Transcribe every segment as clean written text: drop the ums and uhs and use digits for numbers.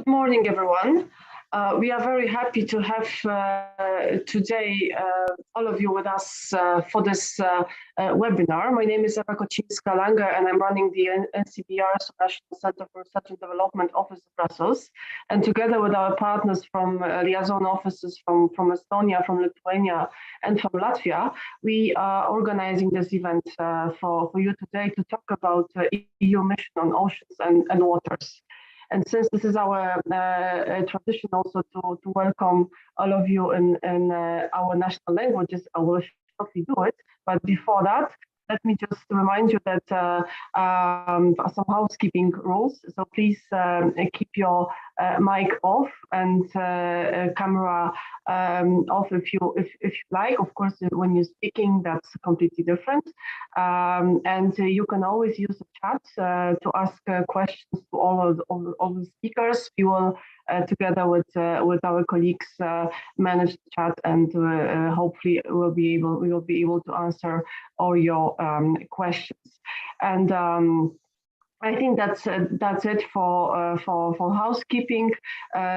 morning, everyone. We are very happy to have today all of you with us for this webinar. My name is Ewa Kocińska-Lange, and I'm running the NCBR National Center for Research and Development Office of Brussels. And together with our partners from liaison offices from Estonia, from Lithuania, and from Latvia, we are organizing this event for you today to talk about EU mission on oceans and waters. And since this is our tradition also to welcome all of you in our national languages, I will shortly do it. But before that, let me just remind you that some housekeeping rules. So please keep your mic off and camera off if you like. Of course, when you're speaking, that's completely different. And you can always use the chat to ask questions to all the speakers. We will, together with our colleagues, manage the chat, and hopefully we will be able to answer all your questions. And I think that's it for housekeeping.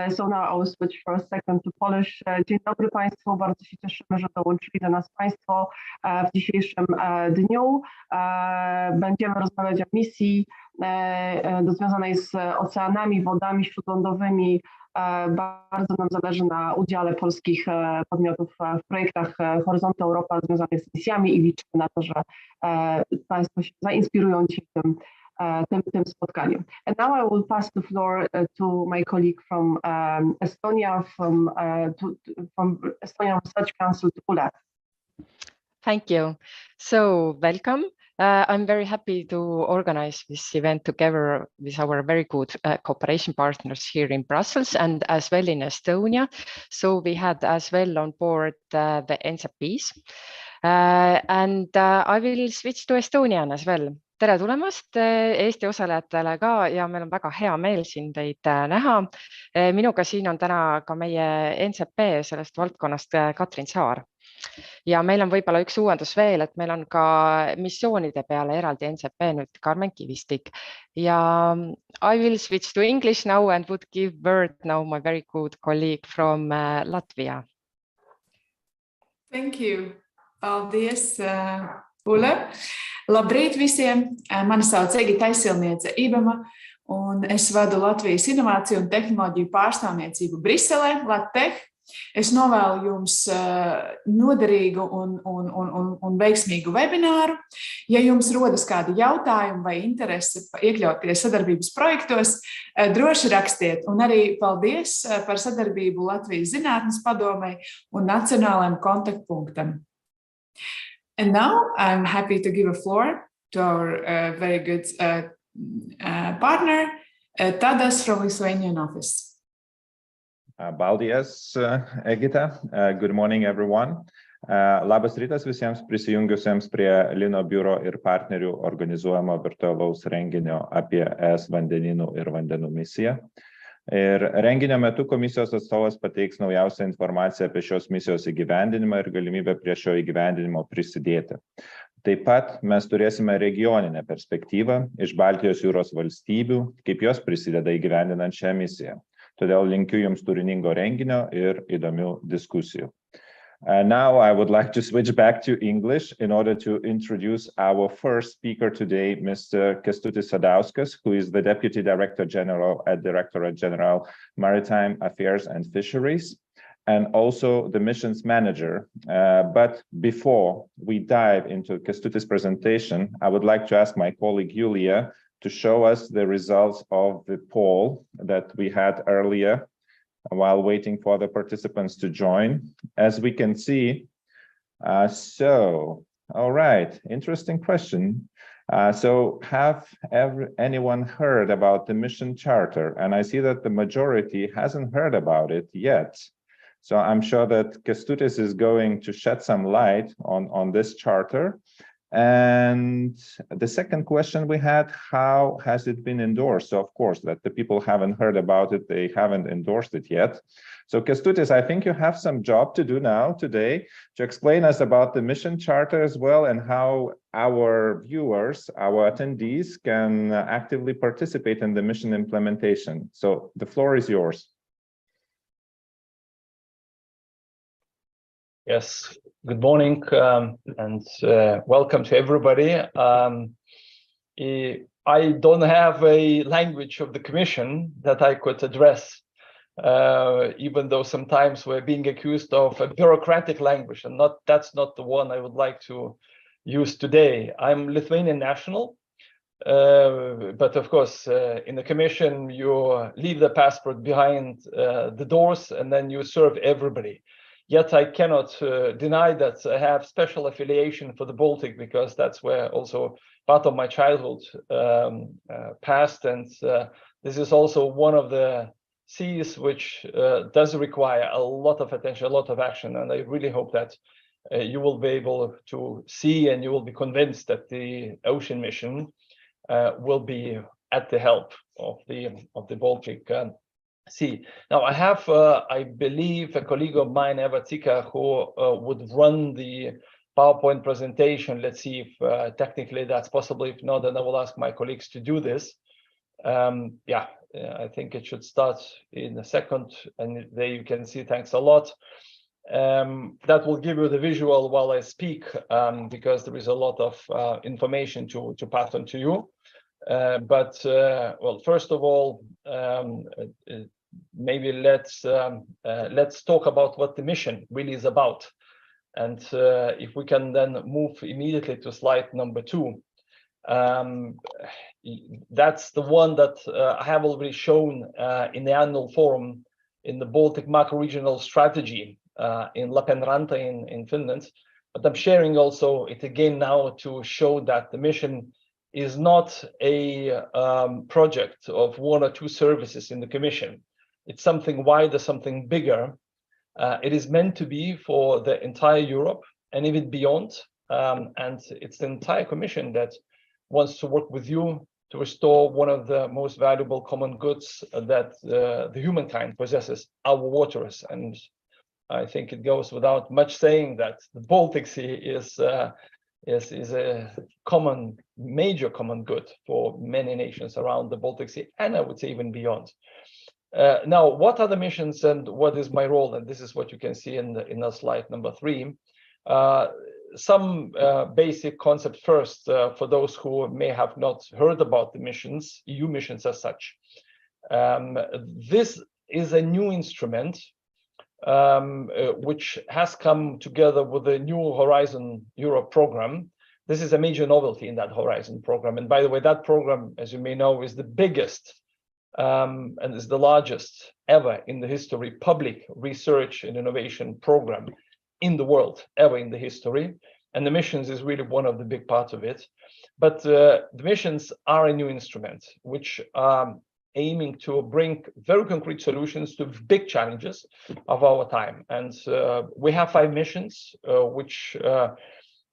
So now I will switch for a second to Polish. Dzień dobry Państwu, bardzo się cieszymy, że dołączyli do nas Państwo w dzisiejszym dniu. Będziemy rozmawiać o misji związanej z oceanami, wodami śródlądowymi. Bardzo nam zależy na udziale polskich podmiotów w projektach Horyzontu Europa związanych z misjami i liczymy na to, że Państwo się zainspirują dzisiaj tym spotkaniem. And now I will pass the floor to my colleague from Estonia, from Estonian Research Council, Ula. Thank you. So welcome. I'm very happy to organize this event together with our very good cooperation partners here in Brussels and as well in Estonia. So we had as well on board the NCPs. And I will switch to Estonian as well. Tere tulemast Eesti osalejatele ka ja meil on väga hea meel siin teid näha. Minuga siin on täna ka meie NCP sellest valdkonnast Katrin Saar. Ja meil on võib-olla üks uuendus veel, et meil on ka missioonide peale eraldi NCP nüüd Karmen Kivistik. Ja I will switch to English now and would give word now my very good colleague from Latvia. Thank you. Paldies, Ula. Labrīt visiem! Mani sauc Egita Aizsilniece Ibama, un es vadu Latvijas Inovāciju un tehnoloģiju pārstāvniecību Briselē, LatTech. Es novēlu jums noderīgu un veiksmīgu webināru. Ja jums rodas kādi jautājumi vai interese iekļauties sadarbības projektos, droši rakstiet. Un arī paldies par sadarbību Latvijas Zinātnes padomei un Nacionālajam kontaktpunktam. And now I'm happy to give a floor to our very good partner, Tadas from Lithuanian office. Paldies, Egita. Good morning, everyone. Labas rytas visiems prisijungusiems prie Lino biuro ir partnerių organizuojamo virtualaus renginio apie ES vandenynų ir vandenų misiją. Ir renginio metu komisijos atstovas pateiks naujausią informaciją apie šios misijos įgyvendinimą ir galimybę prie šio įgyvendinimo prisidėti. Taip pat mes turėsime regioninę perspektyvą iš Baltijos jūros valstybių, kaip jos prisideda įgyvendinant šią misiją. Todėl linkiu jums turiningo renginio ir įdomių diskusijų. Now I would like to switch back to English in order to introduce our first speaker today, Mr. Kęstutis Sadauskas, who is the Deputy Director-General at Directorate-General Maritime Affairs and Fisheries, and also the missions manager. But before we dive into Kęstutis' presentation, I would like to ask my colleague Julia to show us the results of the poll that we had earlier while waiting for the participants to join. As we can see, all right, interesting question. So have anyone heard about the mission charter? And I see that the majority hasn't heard about it yet. So I'm sure that Kęstutis is going to shed some light on this charter. And the second question we had, how has it been endorsed? So of course, that the people haven't heard about it, they haven't endorsed it yet. So Kęstutis, I think you have some job to do now today to explain us about the mission charter as well, and how our viewers, our attendees can actively participate in the mission implementation. So the floor is yours. Yes, good morning and welcome to everybody. I don't have a language of the Commission that I could address, even though sometimes we're being accused of a bureaucratic language, and that's not the one I would like to use today. I'm Lithuanian national, but of course, in the Commission, you leave the passport behind the doors and then you serve everybody. Yet I cannot deny that I have special affiliation for the Baltic, because that's where also part of my childhood passed. And this is also one of the seas which does require a lot of attention, a lot of action. And I really hope that you will be able to see and you will be convinced that the ocean mission will be at the help of the Baltic Sea. Now I have, I believe, a colleague of mine, Eva Tika, who would run the PowerPoint presentation. Let's see if technically that's possible. If not, then I will ask my colleagues to do this. Yeah, I think it should start in a second, and there you can see. Thanks a lot. That will give you the visual while I speak, because there is a lot of information to pass on to you. Well, first of all, maybe let's talk about what the mission really is about, and if we can then move immediately to slide number 2. That's the one that I have already shown in the annual forum in the Baltic macro-regional strategy in Lappeenranta in Finland, but I'm sharing also it again now to show that the mission is not a project of 1 or 2 services in the Commission. It's something wider, something bigger. It is meant to be for the entire Europe and even beyond. And it's the entire Commission that wants to work with you to restore one of the most valuable common goods that the humankind possesses, our waters. And I think it goes without much saying that the Baltic Sea is a major common good for many nations around the Baltic Sea, and I would say even beyond. Now, what are the missions and what is my role? And this is what you can see in the slide number 3. Some basic concept first for those who may have not heard about the missions, EU missions as such. This is a new instrument which has come together with the new Horizon Europe program. This is a major novelty in that Horizon program. And by the way, that program, as you may know, is the biggest and is the largest ever in the history public research and innovation program in the world, ever in the history. And the missions is really one of the big parts of it. But the missions are a new instrument which aiming to bring very concrete solutions to big challenges of our time. And we have 5 missions which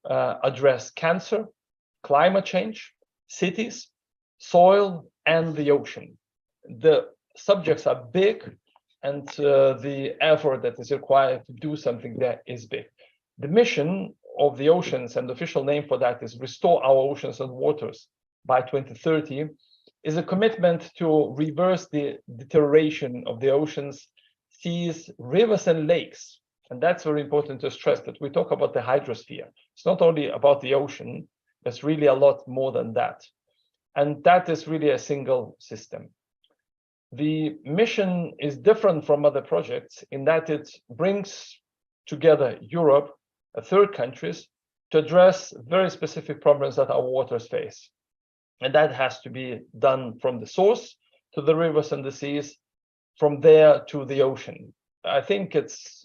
address cancer, climate change, cities, soil, and the ocean. The subjects are big, and the effort that is required to do something there is big. The mission of the oceans, and the official name for that is Restore Our Oceans and Waters by 2030, is a commitment to reverse the deterioration of the oceans, seas, rivers, and lakes. And that's very important to stress, that we talk about the hydrosphere. It's not only about the ocean, it's really a lot more than that. And that is really a single system. The mission is different from other projects in that it brings together Europe, third countries, to address very specific problems that our waters face. And that has to be done from the source to the rivers and the seas, from there to the ocean. I think it's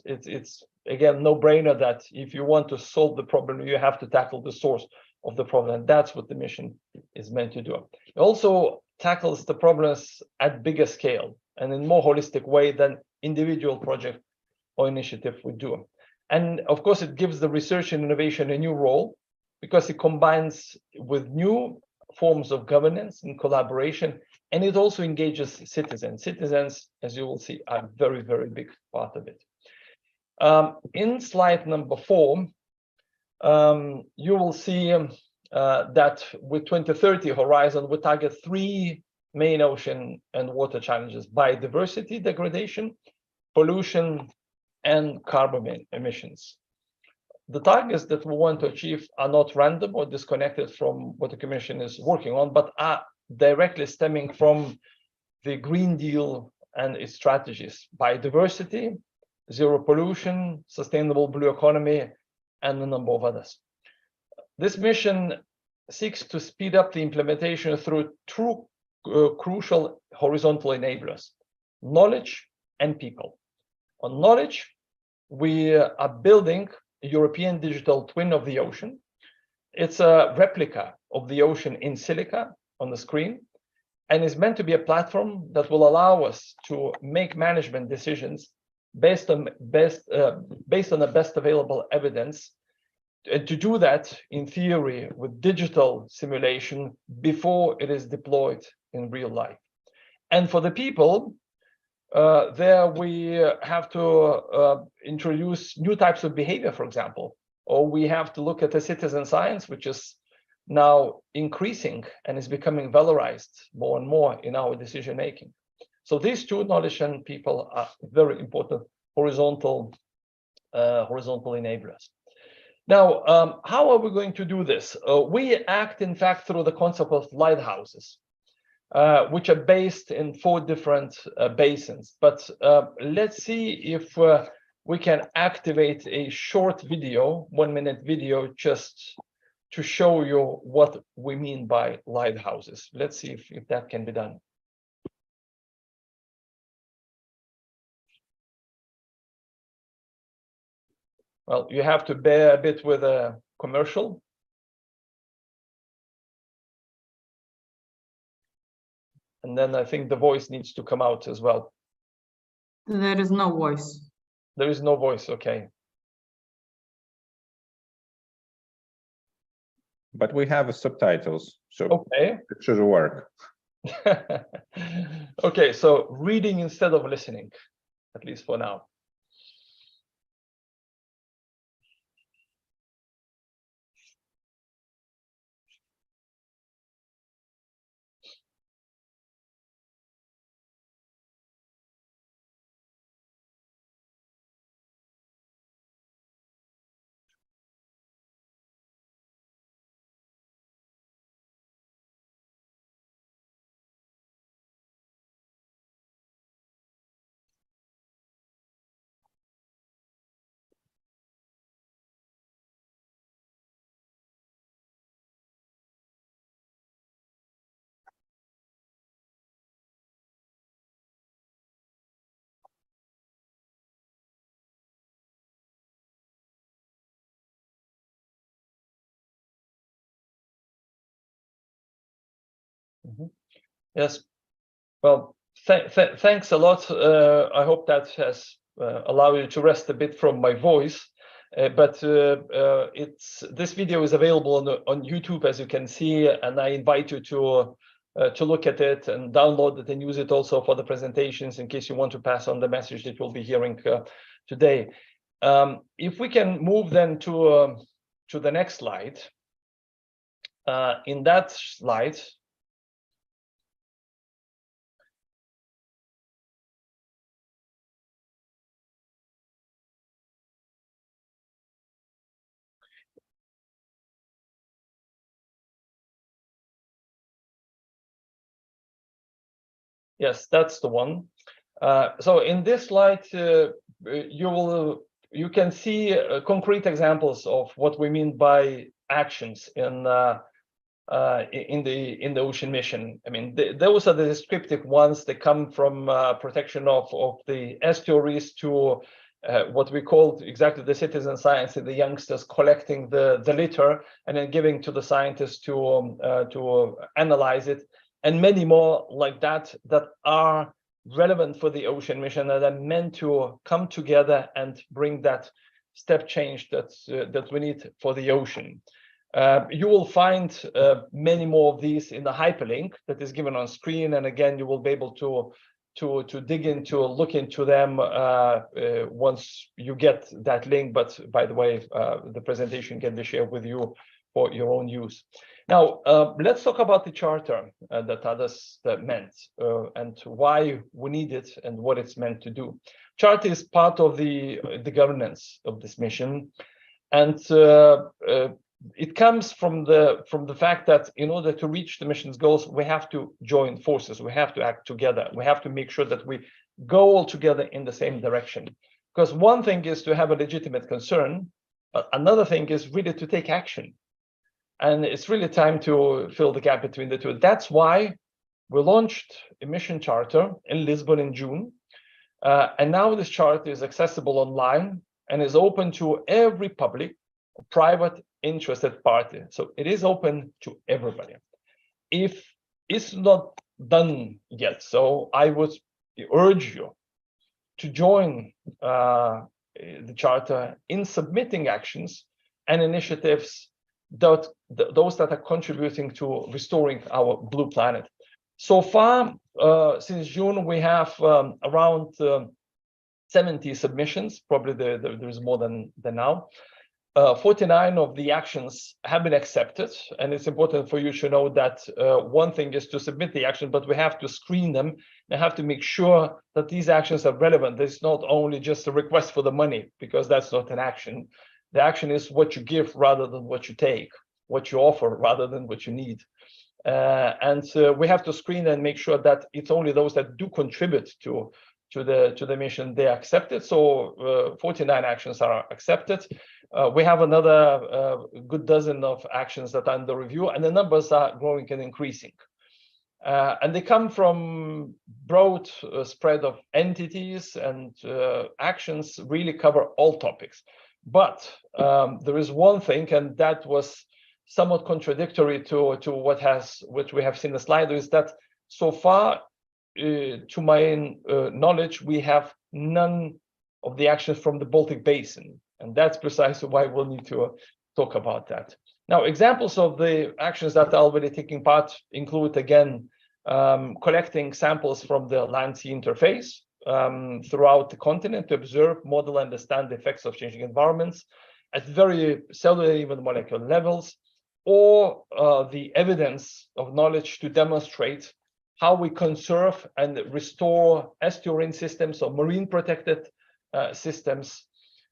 again no-brainer that if you want to solve the problem, you have to tackle the source of the problem. And that's what the mission is meant to do. It also tackles the problems at bigger scale and in more holistic way than individual project or initiative would do. And of course, it gives the research and innovation a new role, because it combines with new forms of governance and collaboration, and it also engages citizens. Citizens, as you will see, are a very, very big part of it. In slide number 4, you will see that with 2030 horizon, we target 3 main ocean and water challenges: biodiversity degradation, pollution, and carbon emissions. The targets that we want to achieve are not random or disconnected from what the Commission is working on, but are directly stemming from the Green Deal and its strategies: biodiversity, zero pollution, sustainable blue economy, and a number of others. This mission seeks to speed up the implementation through 2 crucial horizontal enablers: knowledge and people. On knowledge, we are building a European digital twin of the ocean. It's a replica of the ocean in silica on the screen, and is meant to be a platform that will allow us to make management decisions based on the best available evidence, and to do that in theory with digital simulation before it is deployed in real life. And for the people, there we have to introduce new types of behavior, for example, or we have to look at the citizen science, which is now increasing and is becoming valorized more and more in our decision making. So these 2, knowledge and people, are very important horizontal enablers. Now, how are we going to do this? We act, in fact, through the concept of lighthouses, which are based in 4 different basins. But let's see if we can activate a short video, 1-minute video, just to show you what we mean by lighthouses. Let's see if that can be done. Well, you have to bear a bit with a commercial. And then I think the voice needs to come out as well. There is no voice. There is no voice, okay. But we have subtitles, so okay. It should work. Okay, so reading instead of listening, at least for now. Yes, well, thanks a lot. I hope that has allowed you to rest a bit from my voice. But this video is available on YouTube, as you can see, and I invite you to look at it and download it and use it also for the presentations in case you want to pass on the message that we'll be hearing today. If we can move then to the next slide. In that slide, yes, that's the one. So in this slide, you can see concrete examples of what we mean by actions in the ocean mission. I mean, those are the descriptive ones that come from protection of the estuaries to what we call exactly the citizen science, and the youngsters collecting the litter and then giving to the scientists to analyze it, and many more like that are relevant for the ocean mission and are meant to come together and bring that step change that we need for the ocean. You will find many more of these in the hyperlink that is given on screen, and again, you will be able to dig into, look into them once you get that link. But by the way, the presentation can be shared with you for your own use. Now, let's talk about the charter that others meant and why we need it and what it's meant to do. Charter is part of the governance of this mission, and it comes from the fact that in order to reach the mission's goals, we have to join forces. We have to act together. We have to make sure that we go all together in the same direction. Because one thing is to have a legitimate concern, but another thing is really to take action. And it's really time to fill the gap between the two. That's why we launched a mission charter in Lisbon in June. And now this charter is accessible online and is open to every public, private, interested party. So it is open to everybody. If it's not done yet, so I would urge you to join the charter in submitting actions and initiatives those that are contributing to restoring our blue planet. So far, since June, we have around 70 submissions. Probably there's more than now. 49 of the actions have been accepted, and it's important for you to know that one thing is to submit the action, but we have to screen them and have to make sure that these actions are relevant. It's not only just a request for the money, because that's not an action. The action is what you give rather than what you take, what you offer rather than what you need. And we have to screen and make sure that it's only those that do contribute to the mission, they are accepted. So 49 actions are accepted. We have another good dozen of actions that are under review, and the numbers are growing and increasing. And they come from broad spread of entities, and actions really cover all topics. But there is one thing, and that was somewhat contradictory to what we have seen in the slide, is that so far, to my knowledge, we have none of the actions from the Baltic Basin. And that's precisely why we'll need to talk about that. Now, examples of the actions that are already taking part include, again, collecting samples from the land-sea interface throughout the continent to observe, model, and understand the effects of changing environments at very cellular, even molecular levels, or the evidence of knowledge to demonstrate how we conserve and restore estuarine systems or marine protected systems,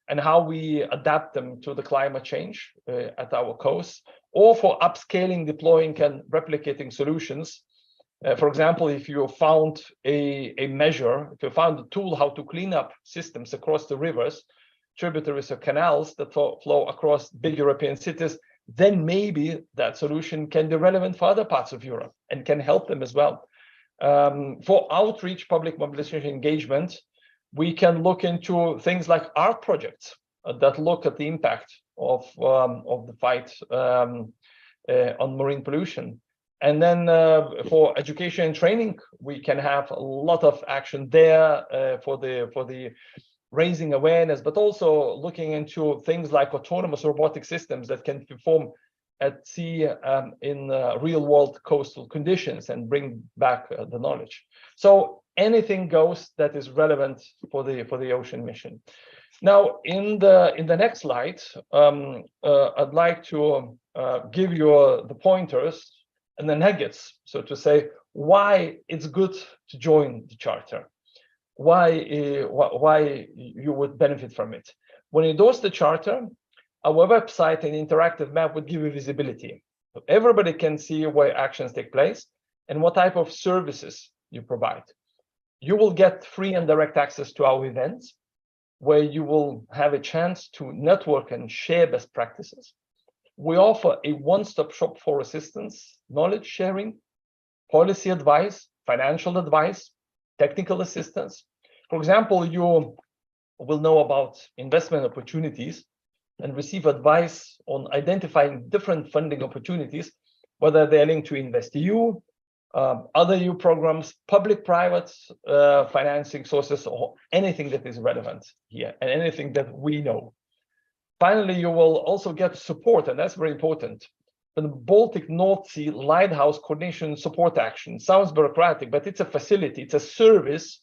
and how we adapt them to the climate change at our coast, or for upscaling, deploying, and replicating solutions. For example, if you found a measure, if you found a tool how to clean up systems across the rivers, tributaries or canals that flow across big European cities, then maybe that solution can be relevant for other parts of Europe and can help them as well. For outreach, public mobilization engagement, we can look into things like art projects that look at the impact of the fight on marine pollution. And then for education and training, we can have a lot of action there for the raising awareness, but also looking into things like autonomous robotic systems that can perform at sea in real world coastal conditions and bring back the knowledge. So anything goes that is relevant for the ocean mission. Now, in the next slide, I'd like to give you the pointers and the nuggets, so to say, why it's good to join the charter, why you would benefit from it. When you endorse the charter, our website and interactive map would give you visibility. So everybody can see where actions take place and what type of services you provide. You will get free and direct access to our events, where you will have a chance to network and share best practices. We offer a one-stop shop for assistance, knowledge sharing, policy advice, financial advice, technical assistance. For example, you will know about investment opportunities and receive advice on identifying different funding opportunities, whether they're linked to InvestEU, other EU programs, public-private financing sources, or anything that is relevant here and anything that we know. Finally, you will also get support, and that's very important, from the Baltic North Sea Lighthouse Coordination Support Action. Sounds bureaucratic, but it's a facility, it's a service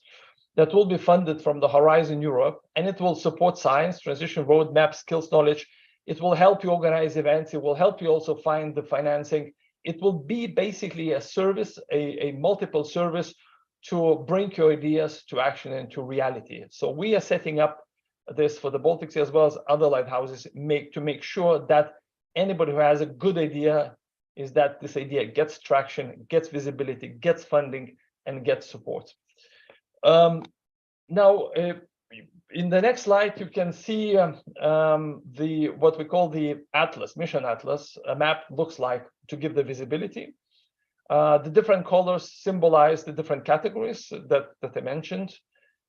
that will be funded from the Horizon Europe, and it will support science, transition roadmap, skills, knowledge. It will help you organize events. It will help you also find the financing. It will be basically a service, a multiple service to bring your ideas to action and to reality. So we are setting up this for the Baltic Sea as well as other lighthouses to make sure that anybody who has a good idea is that this idea gets traction, gets visibility, gets funding, and gets support. Now, in the next slide, you can see what we call the atlas, mission atlas. A map looks like to give the visibility. The different colors symbolize the different categories that I mentioned.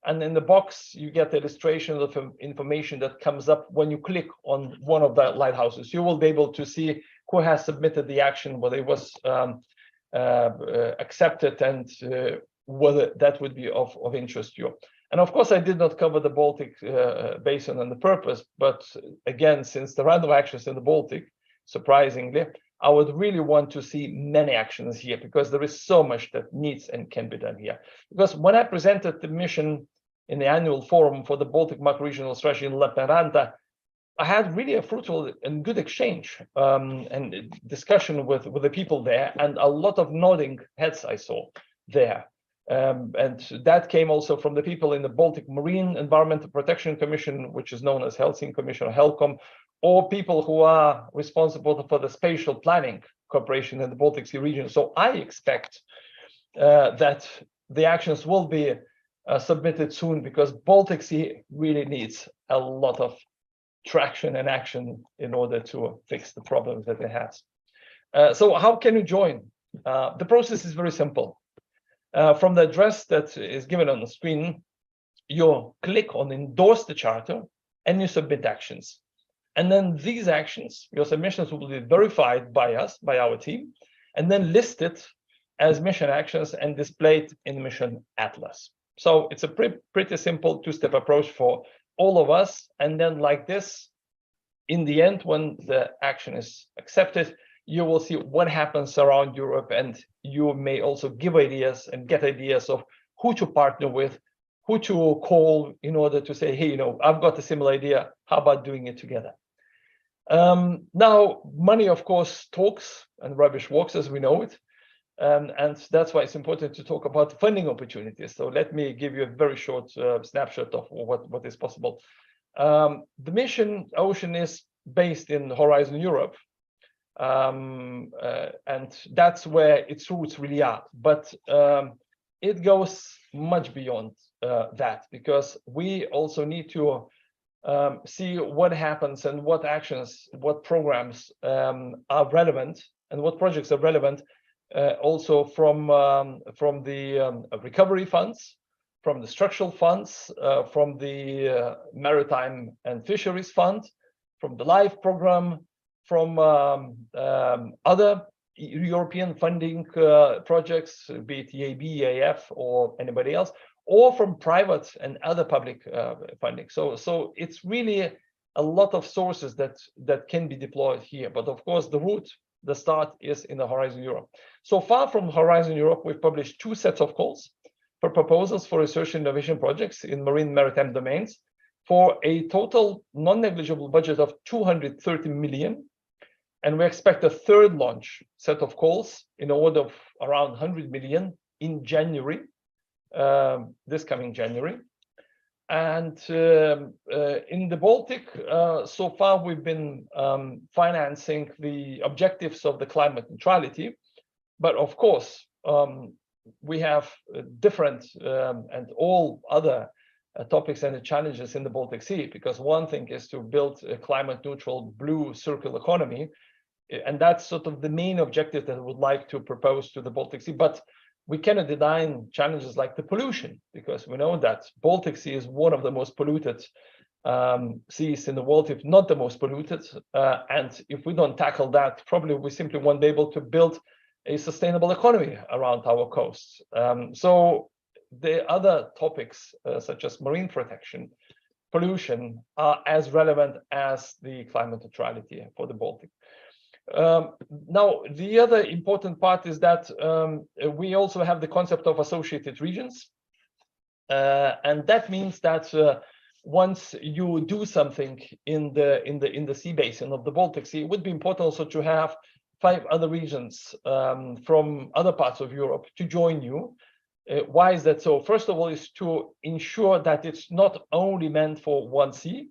And in the box, you get the illustration of information that comes up when you click on one of the lighthouses. You will be able to see who has submitted the action, whether it was accepted, and whether that would be of interest to you. And of course, I did not cover the Baltic Basin and the purpose, but again, since there are no actions in the Baltic, surprisingly, I would really want to see many actions here because there is so much that needs and can be done here. Because when I presented the mission in the annual forum for the Baltic macro-regional strategy in Latvian, I had really a fruitful and good exchange and discussion with the people there, and a lot of nodding heads I saw there. And that came also from the people in the Baltic Marine Environmental Protection Commission, which is known as Helsinki Commission or HELCOM, or people who are responsible for the spatial planning cooperation in the Baltic Sea region. So I expect that the actions will be submitted soon because Baltic Sea really needs a lot of traction and action in order to fix the problems that it has. So how can you join? The process is very simple. From the address that is given on the screen, you click on endorse the charter and you submit actions. And then these actions, your submissions will be verified by us, by our team, and then listed as mission actions and displayed in the mission atlas. So it's a pretty simple two-step approach for all of us. And then like this, in the end, when the action is accepted, you will see what happens around Europe, and you may also give ideas and get ideas of who to partner with, who to call in order to say, hey, I've got a similar idea. How about doing it together? Now, money, of course, talks and rubbish walks, as we know it. And that's why it's important to talk about funding opportunities. So let me give you a very short snapshot of what is possible. The mission Ocean is based in Horizon Europe. And that's where its roots really are. But it goes much beyond that, because we also need to see what happens and what actions, what programs are relevant and what projects are relevant also from the recovery funds, from the structural funds, from the Maritime and Fisheries Fund, from the LIFE program, from other European funding projects, be it EIB, EAF, or anybody else, or from private and other public funding. So it's really a lot of sources that can be deployed here. But of course, the start is in the Horizon Europe. So far from Horizon Europe, we've published 2 sets of calls for proposals for research and innovation projects in marine maritime domains for a total non-negligible budget of 230 million. And we expect a third launch set of calls in order of around 100 million in January, this coming January. And in the Baltic, so far we've been financing the objectives of the climate neutrality. But of course, we have different and all other topics and challenges in the Baltic Sea, because one thing is to build a climate neutral blue circular economy. And that's sort of the main objective that I would like to propose to the Baltic Sea. But we cannot deny challenges like the pollution, because we know that Baltic Sea is one of the most polluted seas in the world, if not the most polluted. And if we don't tackle that, probably we simply won't be able to build a sustainable economy around our coasts. So the other topics, such as marine protection, pollution are as relevant as the climate neutrality for the Baltic. Now, the other important part is that we also have the concept of associated regions. And that means that once you do something in the sea basin of the Baltic Sea, it would be important also to have 5 other regions from other parts of Europe to join you. Why is that so? First of all, is to ensure that it's not only meant for one sea,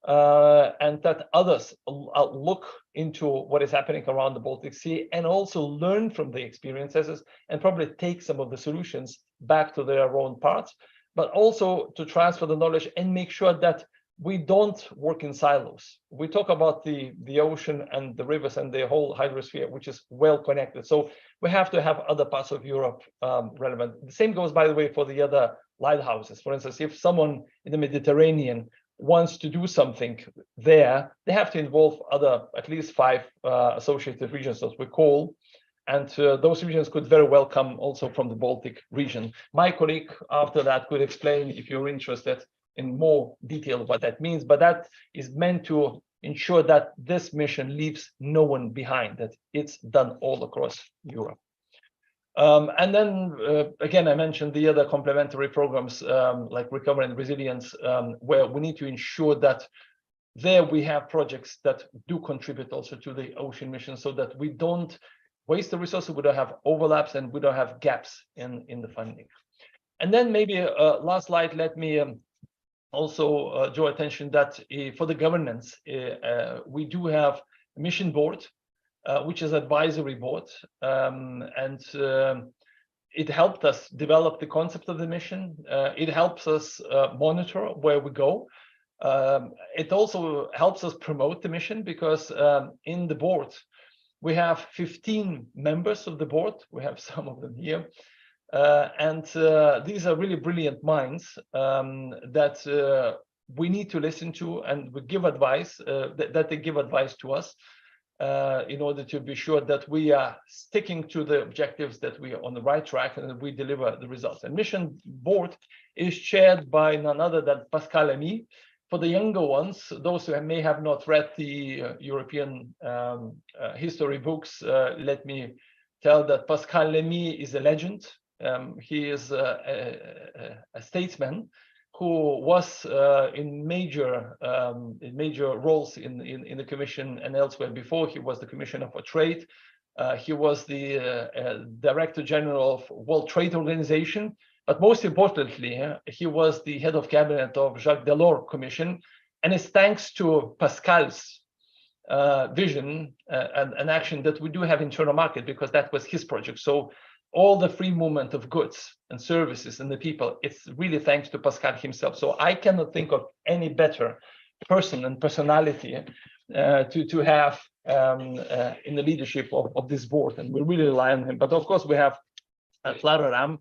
and that others look into what is happening around the Baltic Sea and also learn from the experiences and probably take some of the solutions back to their own parts, but also to transfer the knowledge and make sure that we don't work in silos. We talk about the ocean and the rivers and the whole hydrosphere, which is well connected. So we have to have other parts of Europe relevant. The same goes, by the way, for the other lighthouses. For instance, if someone in the Mediterranean wants to do something there, they have to involve other, at least 5 associated regions, as we call, and those regions could very well come also from the Baltic region. My colleague after that could explain, if you're interested, in more detail what that means, but that is meant to ensure that this mission leaves no one behind, that it's done all across Europe. And then again, I mentioned the other complementary programs like Recovery and Resilience, where we need to ensure that there we have projects that do contribute also to the ocean mission, so that we don't waste the resources, we don't have overlaps, and we don't have gaps in the funding. And then maybe last slide, let me also draw attention that for the governance, we do have a mission board, which is advisory board, and it helped us develop the concept of the mission. It helps us monitor where we go. It also helps us promote the mission, because in the board, we have 15 members of the board. We have some of them here. And these are really brilliant minds that we need to listen to, and we give advice, that they give advice to us in order to be sure that we are sticking to the objectives, that we are on the right track, and that we deliver the results. And mission board is chaired by none other than Pascal Lamy. For the younger ones, those who may have not read the European history books, let me tell that Pascal Lamy is a legend. He is a statesman who was in major roles in the Commission and elsewhere before. He was the Commissioner for Trade. He was the Director-General of World Trade Organization. But most importantly, he was the head of cabinet of Jacques Delors Commission. And it's thanks to Pascal's vision and action that we do have internal market, because that was his project. So all the free movement of goods and services and the people, it's really thanks to Pascal himself. So I cannot think of any better person and personality to have in the leadership of this board, and we really rely on him. But of course, we have Klara Ramm.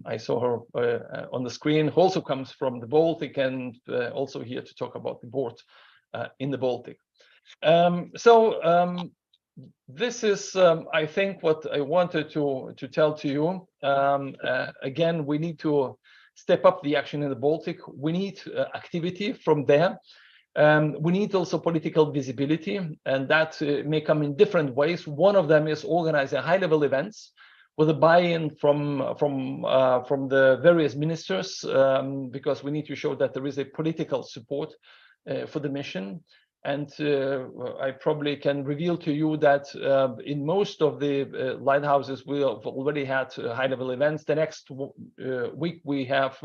I saw her on the screen, who also comes from the Baltic, and also here to talk about the board in the Baltic. This is, I think, what I wanted to tell to you. Again, we need to step up the action in the Baltic. We need activity from there. We need also political visibility, and that may come in different ways. One of them is organizing high-level events with a buy-in from the various ministers, because we need to show that there is a political support for the mission. And I probably can reveal to you that in most of the lighthouses, we have already had high-level events. The next week, we have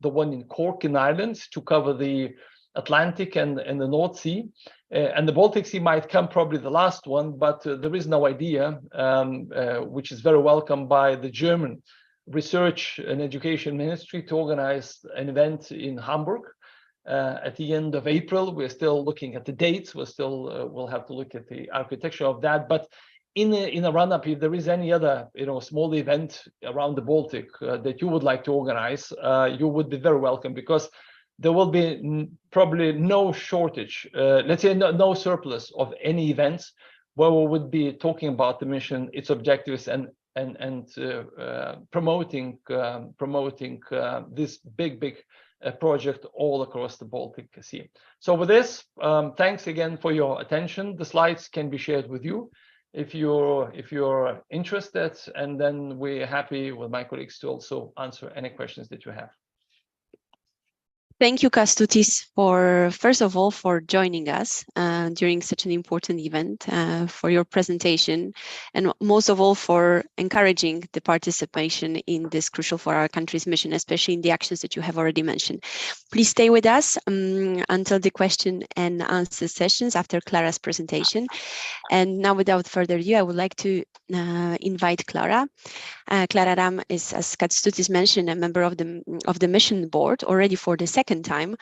the one in Cork in Ireland to cover the Atlantic and the North Sea. And the Baltic Sea might come probably the last one, but there is no idea, which is very welcome by the German Research and Education Ministry, to organize an event in Hamburg. At the end of April. We're still looking at the dates. We're still we'll have to look at the architecture of that. But in a run-up, if there is any other small event around the Baltic that you would like to organize, you would be very welcome, because there will be probably no shortage. Let's say no surplus of any events where we would be talking about the mission, its objectives, and promoting this big project all across the Baltic Sea. So with this, thanks again for your attention. The slides can be shared with you if you're interested, and then we're happy with my colleagues to also answer any questions that you have. Thank you, Kęstutis, first of all, for joining us during such an important event, for your presentation, and most of all for encouraging the participation in this crucial for our country's mission, especially in the actions that you have already mentioned. Please stay with us until the question and answer sessions after Klara's presentation. And now, without further ado, I would like to invite Klara. Klara Ramm is, as Kęstutis mentioned, a member of the mission board already for the second time.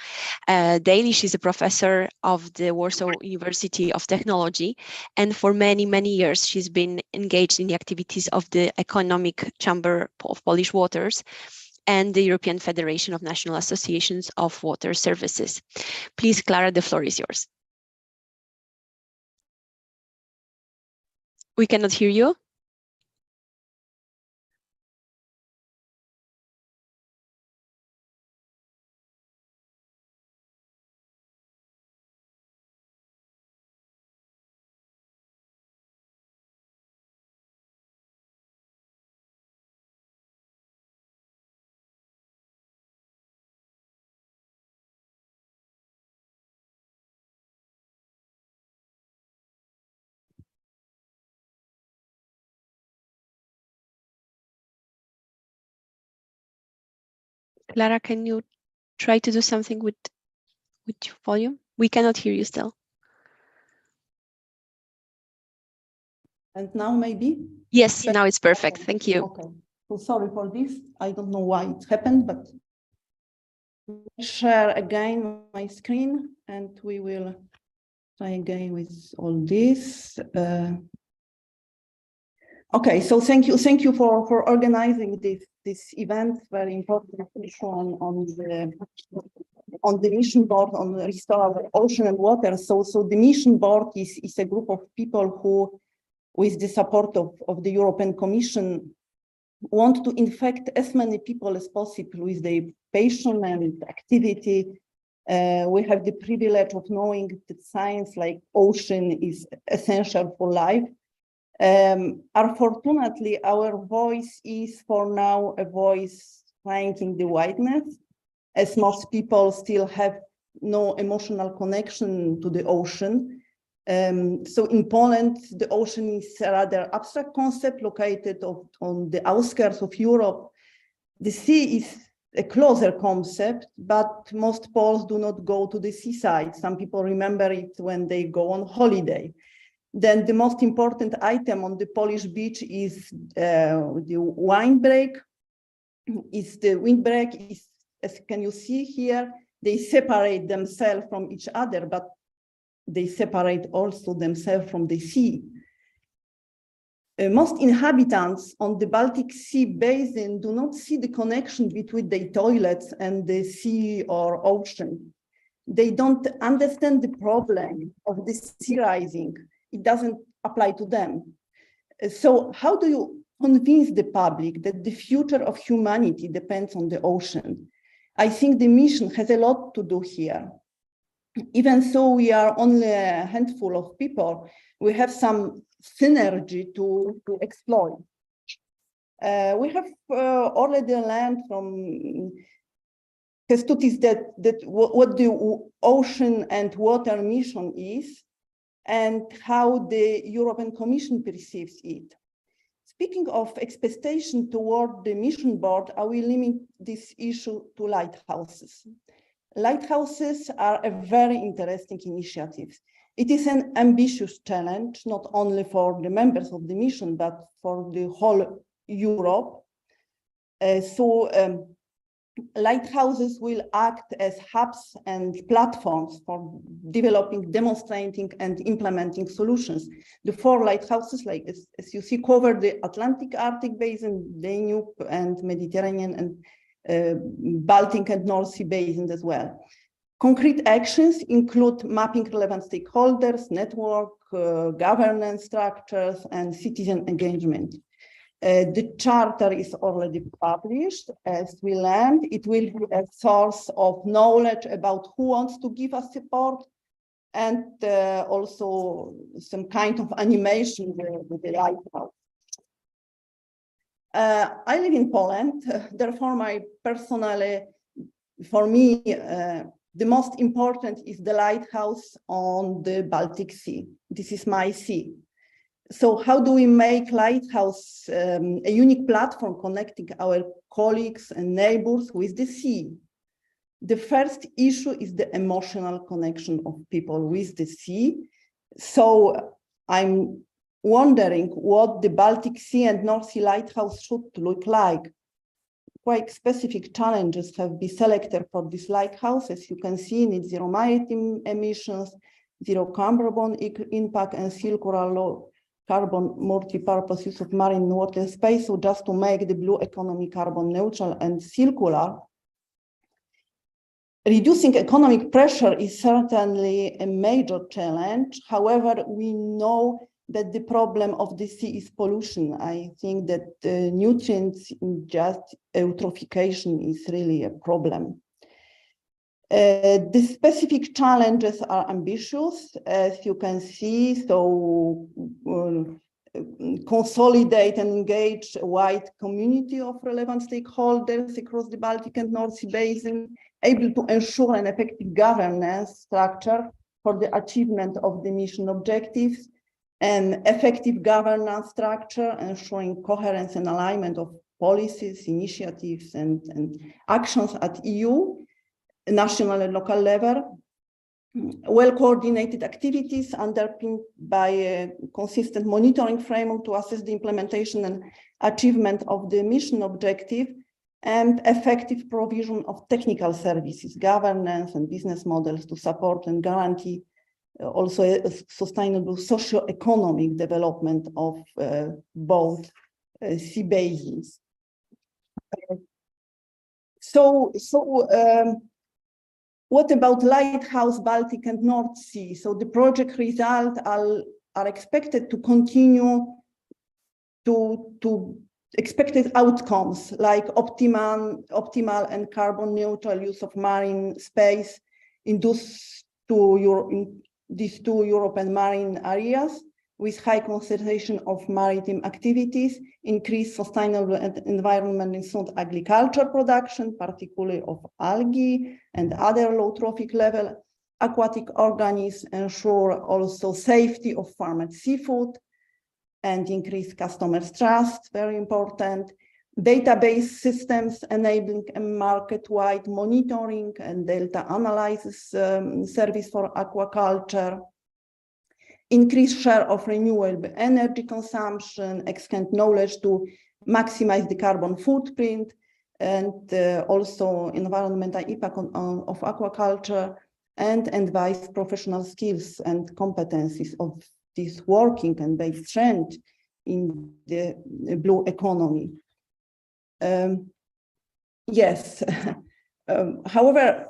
Daily, she's a professor of the Warsaw University of Technology, and for many, many years, she's been engaged in the activities of the Economic Chamber of Polish Waters and the European Federation of National Associations of Water Services. Please, Klara, the floor is yours. We cannot hear you. Klara, can you try to do something with your volume? We cannot hear you still. And now maybe? Yes, now it's perfect. Thank you. Okay. So sorry for this. I don't know why it happened, but I'll share again my screen and we will try again with all this. Okay, so thank you for organizing this event, very important issue on the mission board on restore our ocean and water. So the mission board is a group of people who, with the support of the European Commission, want to infect as many people as possible with their passion and activity. We have the privilege of knowing that science like ocean is essential for life. Unfortunately, our voice is for now a voice flying in the wideness, as most people still have no emotional connection to the ocean. So in Poland, the ocean is a rather abstract concept located on the outskirts of Europe. The sea is a closer concept, but most Poles do not go to the seaside. Some people remember it when they go on holiday. Then the most important item on the Polish beach is the windbreak. The windbreak is, as can you see here, they separate themselves from each other, but they separate also themselves from the sea. Most inhabitants on the Baltic Sea basin do not see the connection between their toilets and the sea or ocean. They don't understand the problem of the sea rising. It doesn't apply to them. So how do you convince the public that the future of humanity depends on the ocean? I think the mission has a lot to do here. Even so, we are only a handful of people. We have some synergy to exploit. We have already learned from Kęstutis that what the ocean and water mission is, and how the European Commission perceives it. Speaking of expectation toward the mission board, I will limit this issue to lighthouses. Lighthouses are a very interesting initiative. It is an ambitious challenge, not only for the members of the mission, but for the whole Europe. Lighthouses will act as hubs and platforms for developing, demonstrating, and implementing solutions. The 4 lighthouses, like as you see, cover the Atlantic Arctic basin, Danube and Mediterranean, and Baltic and North Sea basins as well. Concrete actions include mapping relevant stakeholders, network, governance structures, and citizen engagement. The charter is already published. As we learned, it will be a source of knowledge about who wants to give us support, and also some kind of animation with the lighthouse. I live in Poland, therefore for me, the most important is the lighthouse on the Baltic Sea. This is my sea. So how do we make lighthouse a unique platform connecting our colleagues and neighbors with the sea? The first issue is the emotional connection of people with the sea. So I'm wondering what the Baltic Sea and North Sea Lighthouse should look like. Quite specific challenges have been selected for this lighthouse. As you can see, net zero maritime emissions, zero carbon impact, and circular low carbon multi-purpose use of marine water space. So just to make the blue economy carbon neutral and circular. Reducing economic pressure is certainly a major challenge. However, we know that the problem of the sea is pollution. I think that nutrients in just eutrophication is really a problem. The specific challenges are ambitious, as you can see. So consolidate and engage a wide community of relevant stakeholders across the Baltic and North Sea basin, able to ensure an effective governance structure for the achievement of the mission objectives, an effective governance structure ensuring coherence and alignment of policies, initiatives, and actions at EU, national and local level, well-coordinated activities underpinned by a consistent monitoring framework to assess the implementation and achievement of the mission objective, and effective provision of technical services, governance and business models to support and guarantee also a sustainable socio-economic development of both sea basins. What about Lighthouse, Baltic and North Sea? So the project results are expected to continue to expected outcomes like optimal and carbon neutral use of marine space in these two European marine areas with high concentration of maritime activities, increased sustainable and environmentally sound agriculture production, particularly of algae and other low trophic level aquatic organisms, ensure also safety of farmed seafood, and increase customers' trust, very important. Database systems enabling a market-wide monitoring and data analysis service for aquaculture. Increase share of renewable energy consumption, extend knowledge to maximize the carbon footprint, and also environmental impact of aquaculture, and advise professional skills and competencies of this working and based trend in the blue economy. Yes, however,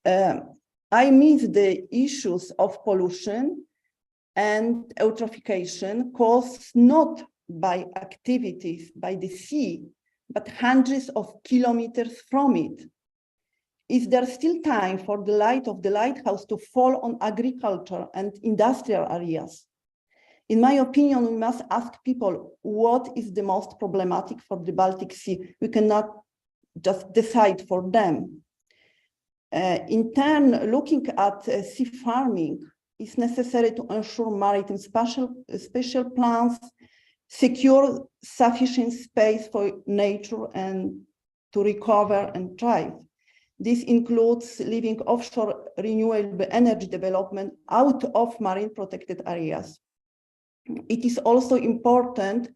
I miss the issues of pollution and eutrophication caused not by activities by the sea, but hundreds of kilometers from it. Is there still time for the light of the lighthouse to fall on agriculture and industrial areas? In my opinion, we must ask people what is the most problematic for the Baltic Sea. We cannot just decide for them. In turn, looking at sea farming is necessary to ensure maritime spatial plans, secure sufficient space for nature and to recover and thrive. This includes leaving offshore renewable energy development out of marine protected areas. It is also important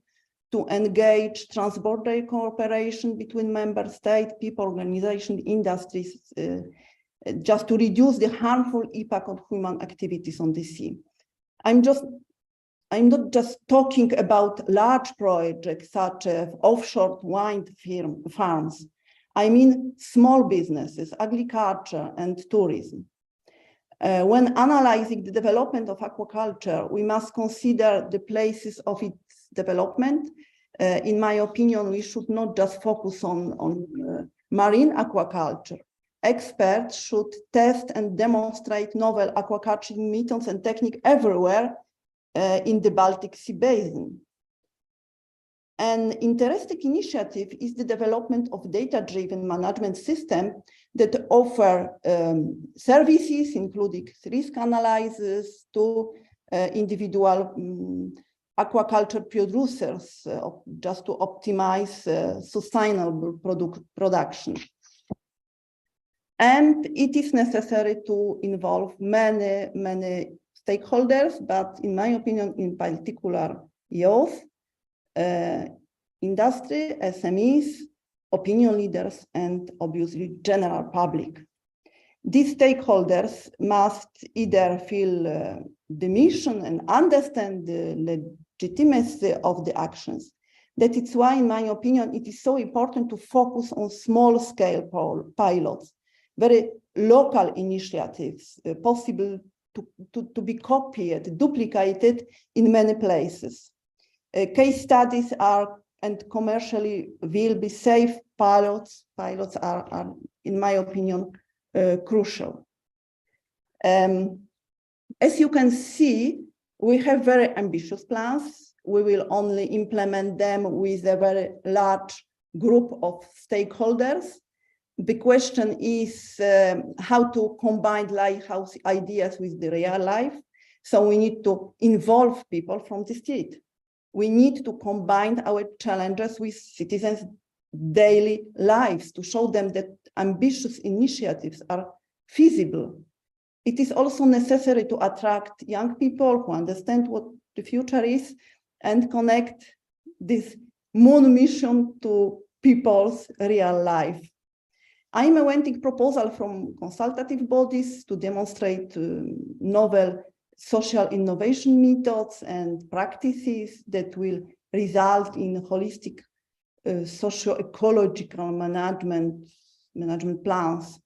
to engage transborder cooperation between member states, people, organizations, industries, just to reduce the harmful impact of human activities on the sea. I'm not just talking about large projects such as offshore wind farms. I mean small businesses, agriculture, and tourism. When analyzing the development of aquaculture, we must consider the places of its development, In my opinion, we should not just focus on marine aquaculture. Experts should test and demonstrate novel aquaculture methods and techniques everywhere in the Baltic Sea basin. An interesting initiative is the development of data-driven management system that offer services, including risk analysis to individual aquaculture producers, just to optimize sustainable production. And it is necessary to involve many stakeholders, but in my opinion, in particular, youth, industry, SMEs, opinion leaders, and obviously general public. These stakeholders must either feel the mission and understand the legitimacy of the actions. That is why, in my opinion, it is so important to focus on small-scale pilots, very local initiatives, possible to be copied, duplicated in many places. Case studies are and commercially will be safe pilots. Pilots are in my opinion, crucial. As you can see, we have very ambitious plans. We will only implement them with a very large group of stakeholders. The question is how to combine lighthouse ideas with the real life. So we need to involve people from the street. We need to combine our challenges with citizens' daily lives to show them that ambitious initiatives are feasible. It is also necessary to attract young people who understand what the future is and connect this moon mission to people's real life. I'm awaiting proposal from consultative bodies to demonstrate novel social innovation methods and practices that will result in holistic socio-ecological management plans.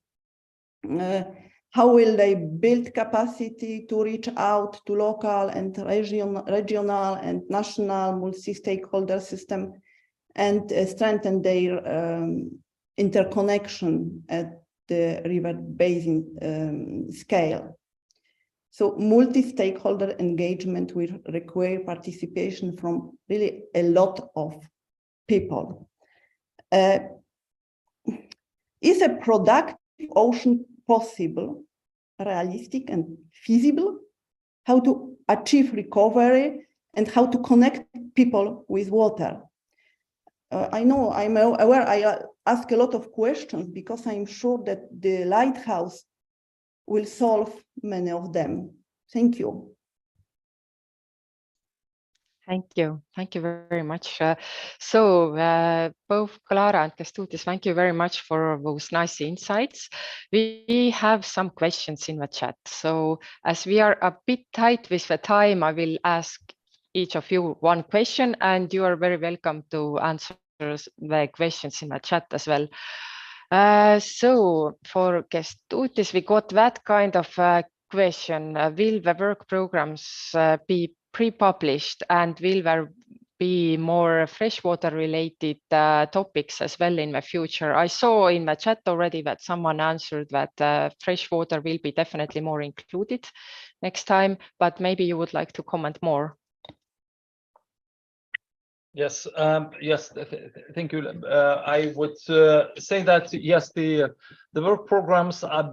How will they build capacity to reach out to local and regional and national multi-stakeholder system and strengthen their interconnection at the river basin scale? So multi-stakeholder engagement will require participation from really a lot of people. Is a productive ocean possible, realistic and feasible? How to achieve recovery and how to connect people with water? I know, I'm aware I ask a lot of questions because I'm sure that the lighthouse will solve many of them. Thank you. Thank you. Thank you very much. Both Klara and Kęstutis, thank you very much for those nice insights. We have some questions in the chat. So as we are a bit tight with the time, I will ask each of you one question, and you are very welcome to answer the questions in the chat as well. So for Kęstutis, we got that kind of question. Will the work programs be pre-published, and will there be more freshwater related topics as well in the future? I saw in the chat already that someone answered that freshwater will be definitely more included next time, but maybe you would like to comment more. Yes, yes, thank you. I would say that yes, the work programs are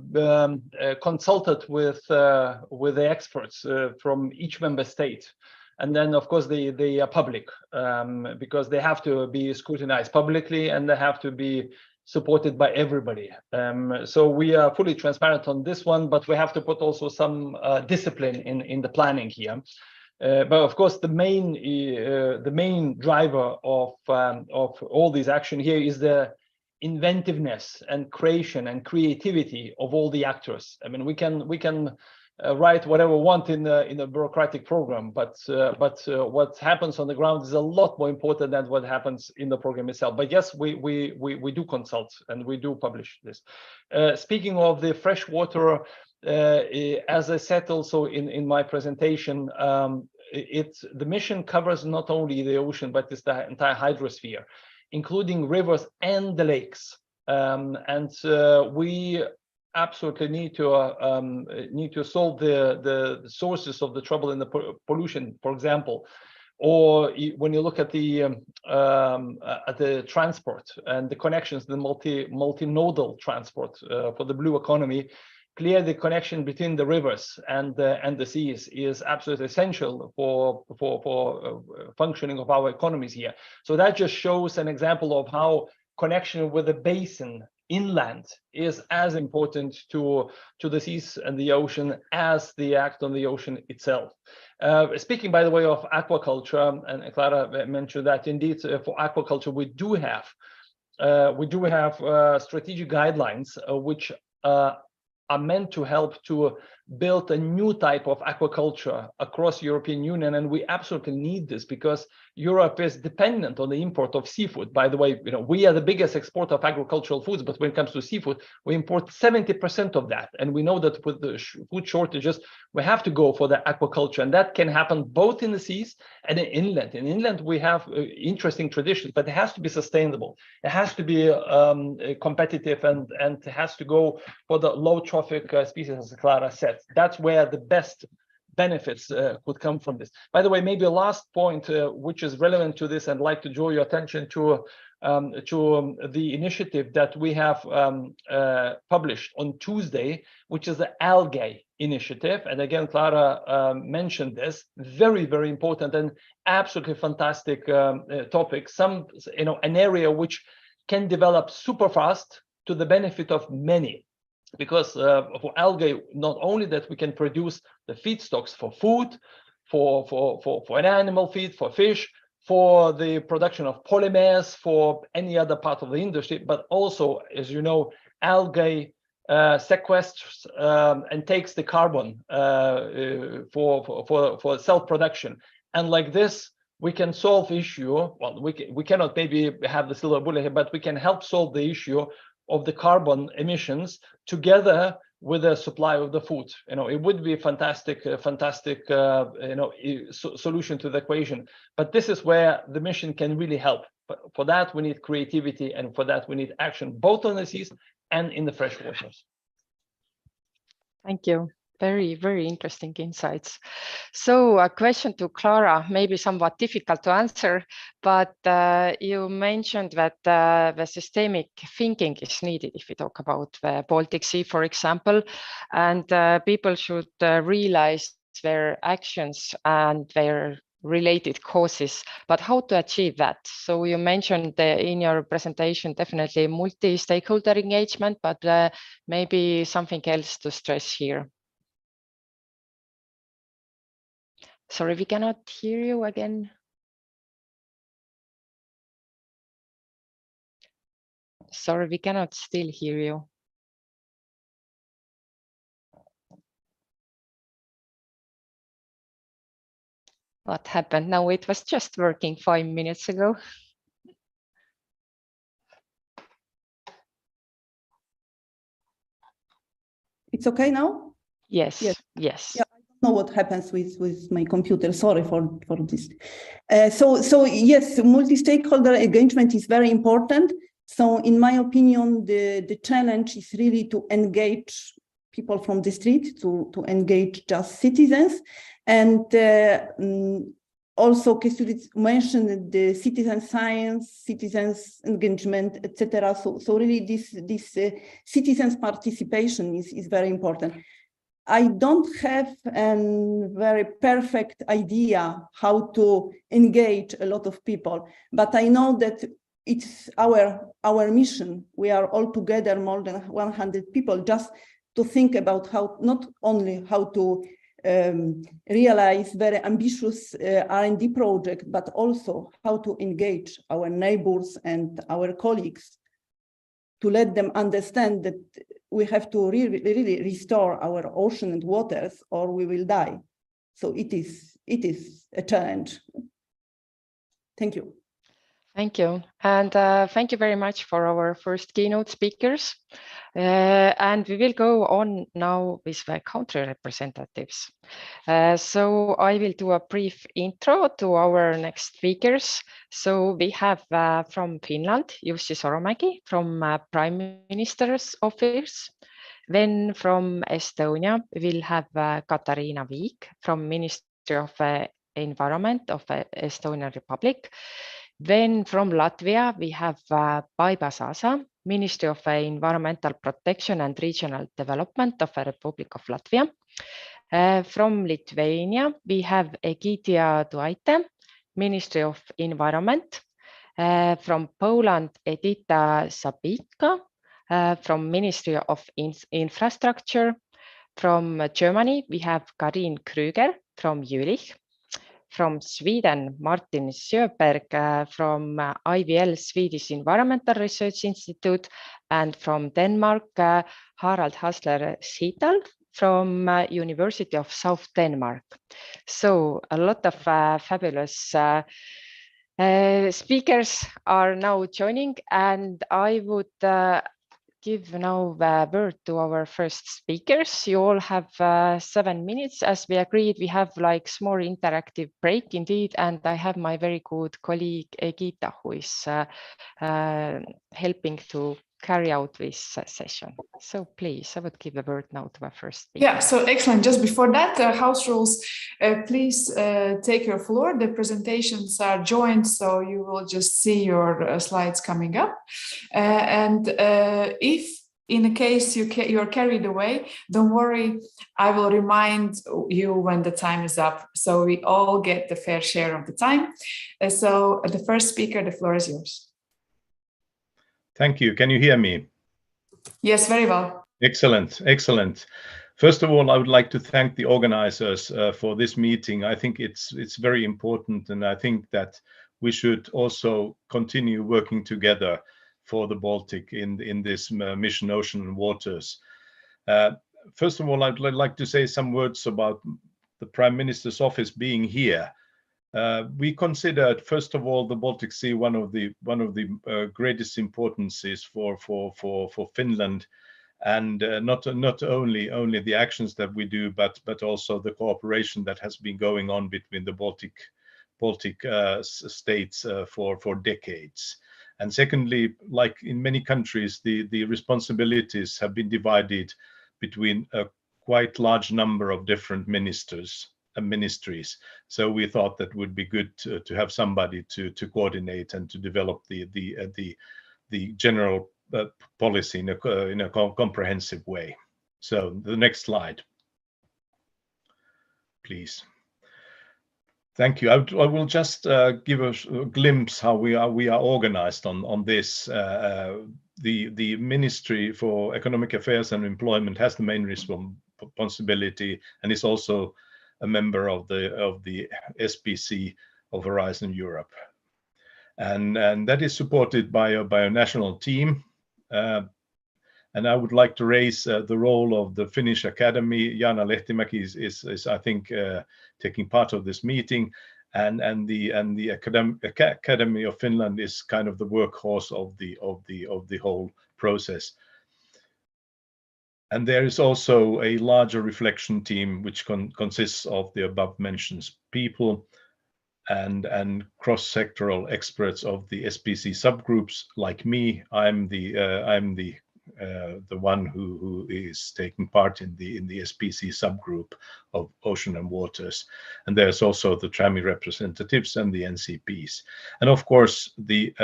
consulted with the experts from each member state, and then of course they are public because they have to be scrutinized publicly and they have to be supported by everybody. So we are fully transparent on this one, but we have to put also some discipline in the planning here. But of course, the main driver of all these action here is the inventiveness and creation and creativity of all the actors. I mean, we can write whatever we want in a bureaucratic program, but what happens on the ground is a lot more important than what happens in the program itself. But yes, we do consult and we do publish this. Speaking of the freshwater. As I said also in my presentation, the mission covers not only the ocean, but it's the entire hydrosphere, including rivers and the lakes. We absolutely need to solve the sources of the trouble in the pollution, for example. Or when you look at the transport and the connections, the multimodal transport for the blue economy, clearly the connection between the rivers and the seas is absolutely essential for functioning of our economies here. So that just shows an example of how connection with the basin inland is as important to the seas and the ocean as the act on the ocean itself. Speaking, by the way, of aquaculture, and Klara mentioned that indeed for aquaculture we do have strategic guidelines which are meant to help to build a new type of aquaculture across European Union, and we absolutely need this because Europe is dependent on the import of seafood. By the way, we are the biggest exporter of agricultural foods, but when it comes to seafood, we import 70% of that. And we know that with the food shortages, we have to go for the aquaculture, and that can happen both in the seas and in inland. In inland, we have interesting traditions, but it has to be sustainable. It has to be competitive, and it has to go for the low trophic species, as Klara said. That's where the best benefits could come from this. By the way, maybe a last point which is relevant to this, and I'd like to draw your attention to the initiative that we have published on Tuesday, which is the algae initiative. And again, Klara mentioned this, very, very important and absolutely fantastic topic. An area which can develop super fast to the benefit of many. Because for algae, not only that we can produce the feedstocks for food, for an animal feed, for fish, for the production of polymers, for any other part of the industry, but also, as you know, algae sequesters and takes the carbon for self-production. And like this, we can solve the issue. Well, we cannot maybe have the silver bullet here, but we can help solve the issue of the carbon emissions together with the supply of the food. It would be a fantastic solution to the equation. But this is where the mission can really help. But for that, we need creativity, and for that, we need action, both on the seas and in the fresh waters. Thank you. Very, very interesting insights. So a question to Klara, maybe somewhat difficult to answer, but you mentioned that the systemic thinking is needed if we talk about the Baltic Sea, for example, and people should realize their actions and their related causes, but how to achieve that? So you mentioned in your presentation definitely multi-stakeholder engagement, but maybe something else to stress here. Sorry, we cannot hear you again. Sorry, we cannot still hear you. What happened? No, it was just working 5 minutes ago. It's okay now? Yes. Yeah. Yeah. Know what happens with my computer. Sorry for this. So yes, multi-stakeholder engagement is very important. So in my opinion, the challenge is really to engage people from the street, to engage just citizens, and also Kęstutis mentioned the citizen science, citizens engagement, etc. So really this citizens participation is very important. I don't have a very perfect idea how to engage a lot of people, but I know that it's our mission. We are all together, more than 100 people, just to think about how, not only how to realize very ambitious R&D project, but also how to engage our neighbors and our colleagues to let them understand that we have to really restore our ocean and waters, or we will die. So it is a challenge. Thank you. Thank you. And thank you very much for our first keynote speakers. And we will go on now with the country representatives. So I will do a brief intro to our next speakers. So we have from Finland, Jussi Soromäki from Prime Minister's Office. Then from Estonia, we'll have Katariina Viik from Ministry of Environment of Estonian Republic. Then from Latvia, we have Baiba Sasa, Ministry of Environmental Protection and Regional Development of the Republic of Latvia. From Lithuania, we have Egidia Duaite, Ministry of Environment. From Poland, Edita Sabika, from Ministry of Infrastructure. From Germany, we have Karin Krüger from Jülich. From Sweden, Martin Sjöberg from IVL, Swedish Environmental Research Institute, and from Denmark, Harald Hasler Schiedal from University of South Denmark. So a lot of fabulous speakers are now joining, and I would give now the word to our first speakers. You all have 7 minutes. As we agreed, we have like small interactive break indeed, and I have my very good colleague Egita, who is helping to carry out this session. So please, I would give the word now to our first speaker. Yeah, so excellent. Just before that, house rules, please take your floor. The presentations are joined, so you will just see your slides coming up. And if in a case you're carried away, don't worry, I will remind you when the time is up, so we all get the fair share of the time. So the first speaker, the floor is yours. Thank you. Can you hear me? Yes, very well. Excellent, excellent. First of all, I would like to thank the organizers for this meeting. I think it's very important, and I think that we should also continue working together for the Baltic in this mission Ocean and Waters. First of all, I'd like to say some words about the Prime Minister's Office being here. We considered, first of all, the Baltic Sea one of the greatest importances for Finland, and not only the actions that we do, but also the cooperation that has been going on between the Baltic states for decades. And secondly, like in many countries, the responsibilities have been divided between a quite large number of different ministers and ministries. So we thought that would be good to have somebody to coordinate and to develop the general policy in a comprehensive way. So the next slide, please. Thank you. I will just give a glimpse how we are organized on this. The Ministry for Economic Affairs and Employment has the main responsibility and is also a member of the SPC of Horizon Europe, and that is supported by a national team. And I would like to raise the role of the Finnish Academy. Jaana Lehtimäki is I think taking part of this meeting, and the Academy of Finland is kind of the workhorse of the whole process. And there is also a larger reflection team which consists of the above mentioned people and cross-sectoral experts of the SPC subgroups. Like me, I'm the one who is taking part in the SPC subgroup of Ocean and Waters, and there's also the TRAMI representatives and the NCPs, and of course the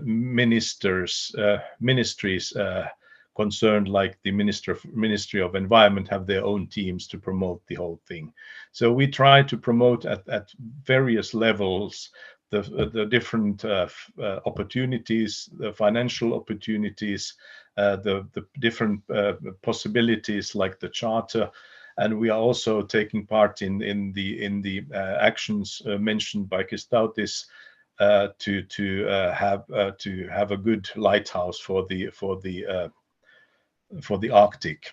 ministries concerned, like the Ministry of Environment, have their own teams to promote the whole thing. So we try to promote at various levels the different opportunities, the financial opportunities, the different possibilities like the charter, and we are also taking part in the actions mentioned by Kęstutis to have a good lighthouse for the Arctic,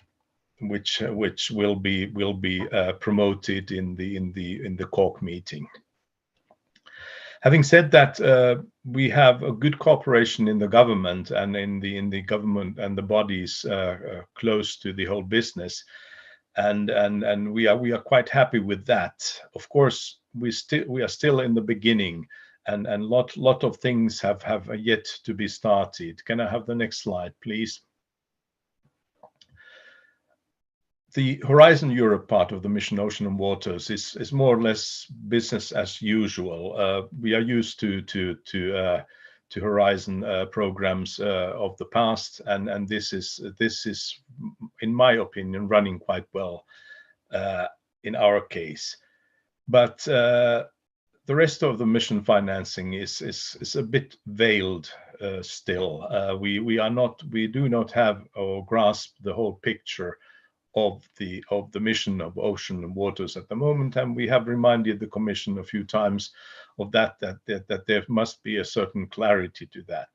which will be promoted in the Cork meeting. Having said that, we have a good cooperation in the government and in the government and the bodies close to the whole business, and we are quite happy with that. Of course, we are still in the beginning, and lot of things have yet to be started. Can I have the next slide, please? The Horizon Europe part of the mission Ocean and Waters is more or less business as usual. We are used to Horizon programs of the past, and this is, in my opinion, running quite well in our case. But the rest of the mission financing is a bit veiled still. We do not have or grasp the whole picture of the mission of Ocean and Waters at the moment, and we have reminded the Commission a few times of that there must be a certain clarity to that.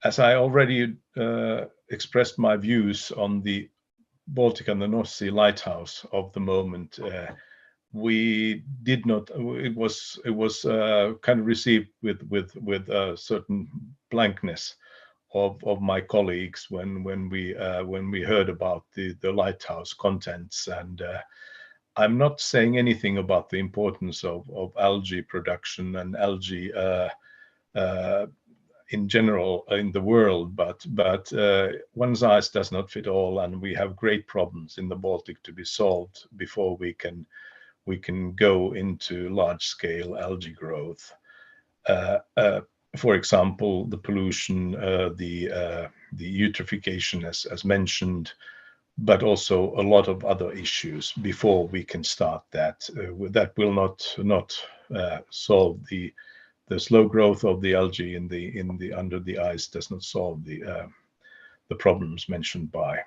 As I already expressed my views on the Baltic and the North Sea Lighthouse of the moment, we did not. It was kind of received with a certain blankness of my colleagues when we heard about the lighthouse contents, and I'm not saying anything about the importance of algae production and algae in general in the world, but one size does not fit all, and we have great problems in the Baltic to be solved before we can go into large-scale algae growth. For example, the pollution, the eutrophication, as mentioned, but also a lot of other issues before we can start that. That will not solve the slow growth of the algae in the under the ice. Does not solve the problems mentioned by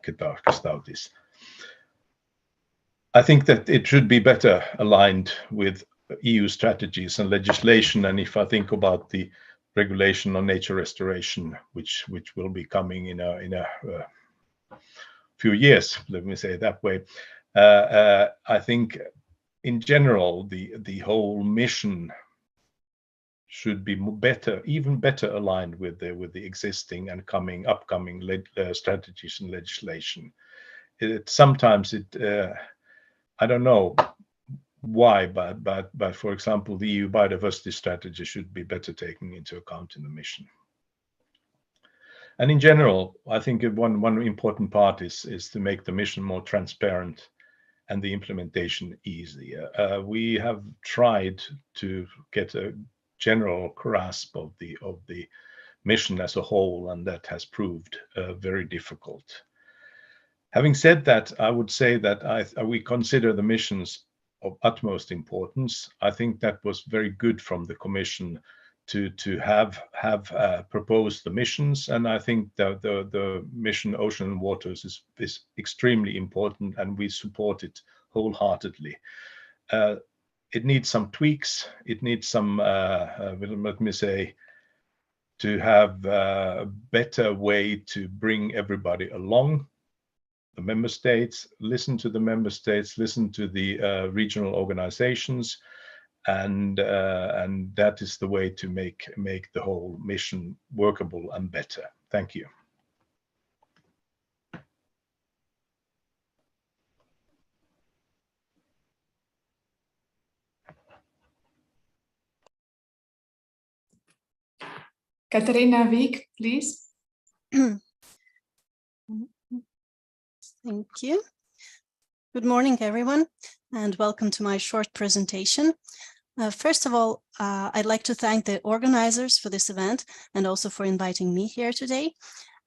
Kęstutis. I think that it should be better aligned with EU strategies and legislation, and if I think about the regulation on nature restoration, which will be coming in a few years, let me say it that way, I think in general the whole mission should be even better aligned with the existing and upcoming strategies and legislation. Sometimes I don't know why, but for example, the EU biodiversity strategy should be better taken into account in the mission. And in general, I think one important part is to make the mission more transparent and the implementation easier. We have tried to get a general grasp of the mission as a whole, and that has proved very difficult. Having said that, I would say that we consider the missions of utmost importance. I think that was very good from the Commission to have proposed the missions, and I think the mission Ocean and Waters is extremely important, and we support it wholeheartedly. It needs some tweaks. It needs some, let me say, to have a better way to bring everybody along. The member states, listen to the member states, listen to the regional organizations, and that is the way to make the whole mission workable and better. Thank you. Katarina Wiik, please. Thank you. Good morning, everyone, and welcome to my short presentation. First of all, I'd like to thank the organizers for this event and also for inviting me here today.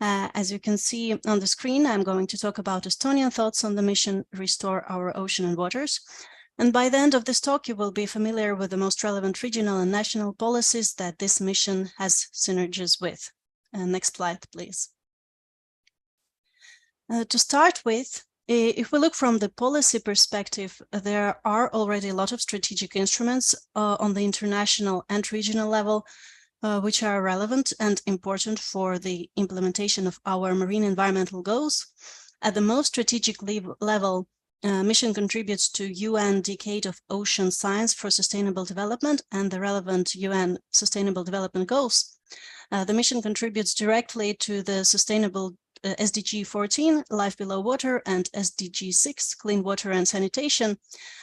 As you can see on the screen, I'm going to talk about Estonian thoughts on the mission Restore Our Ocean and Waters. And by the end of this talk, you will be familiar with the most relevant regional and national policies that this mission has synergies with. Next slide, please. To start with, if we look from the policy perspective, there are already a lot of strategic instruments on the international and regional level, which are relevant and important for the implementation of our marine environmental goals. At the most strategic level, mission contributes to UN Decade of Ocean Science for Sustainable Development and the relevant UN Sustainable Development Goals. The mission contributes directly to the sustainable SDG 14, Life Below Water, and SDG 6, Clean Water and Sanitation,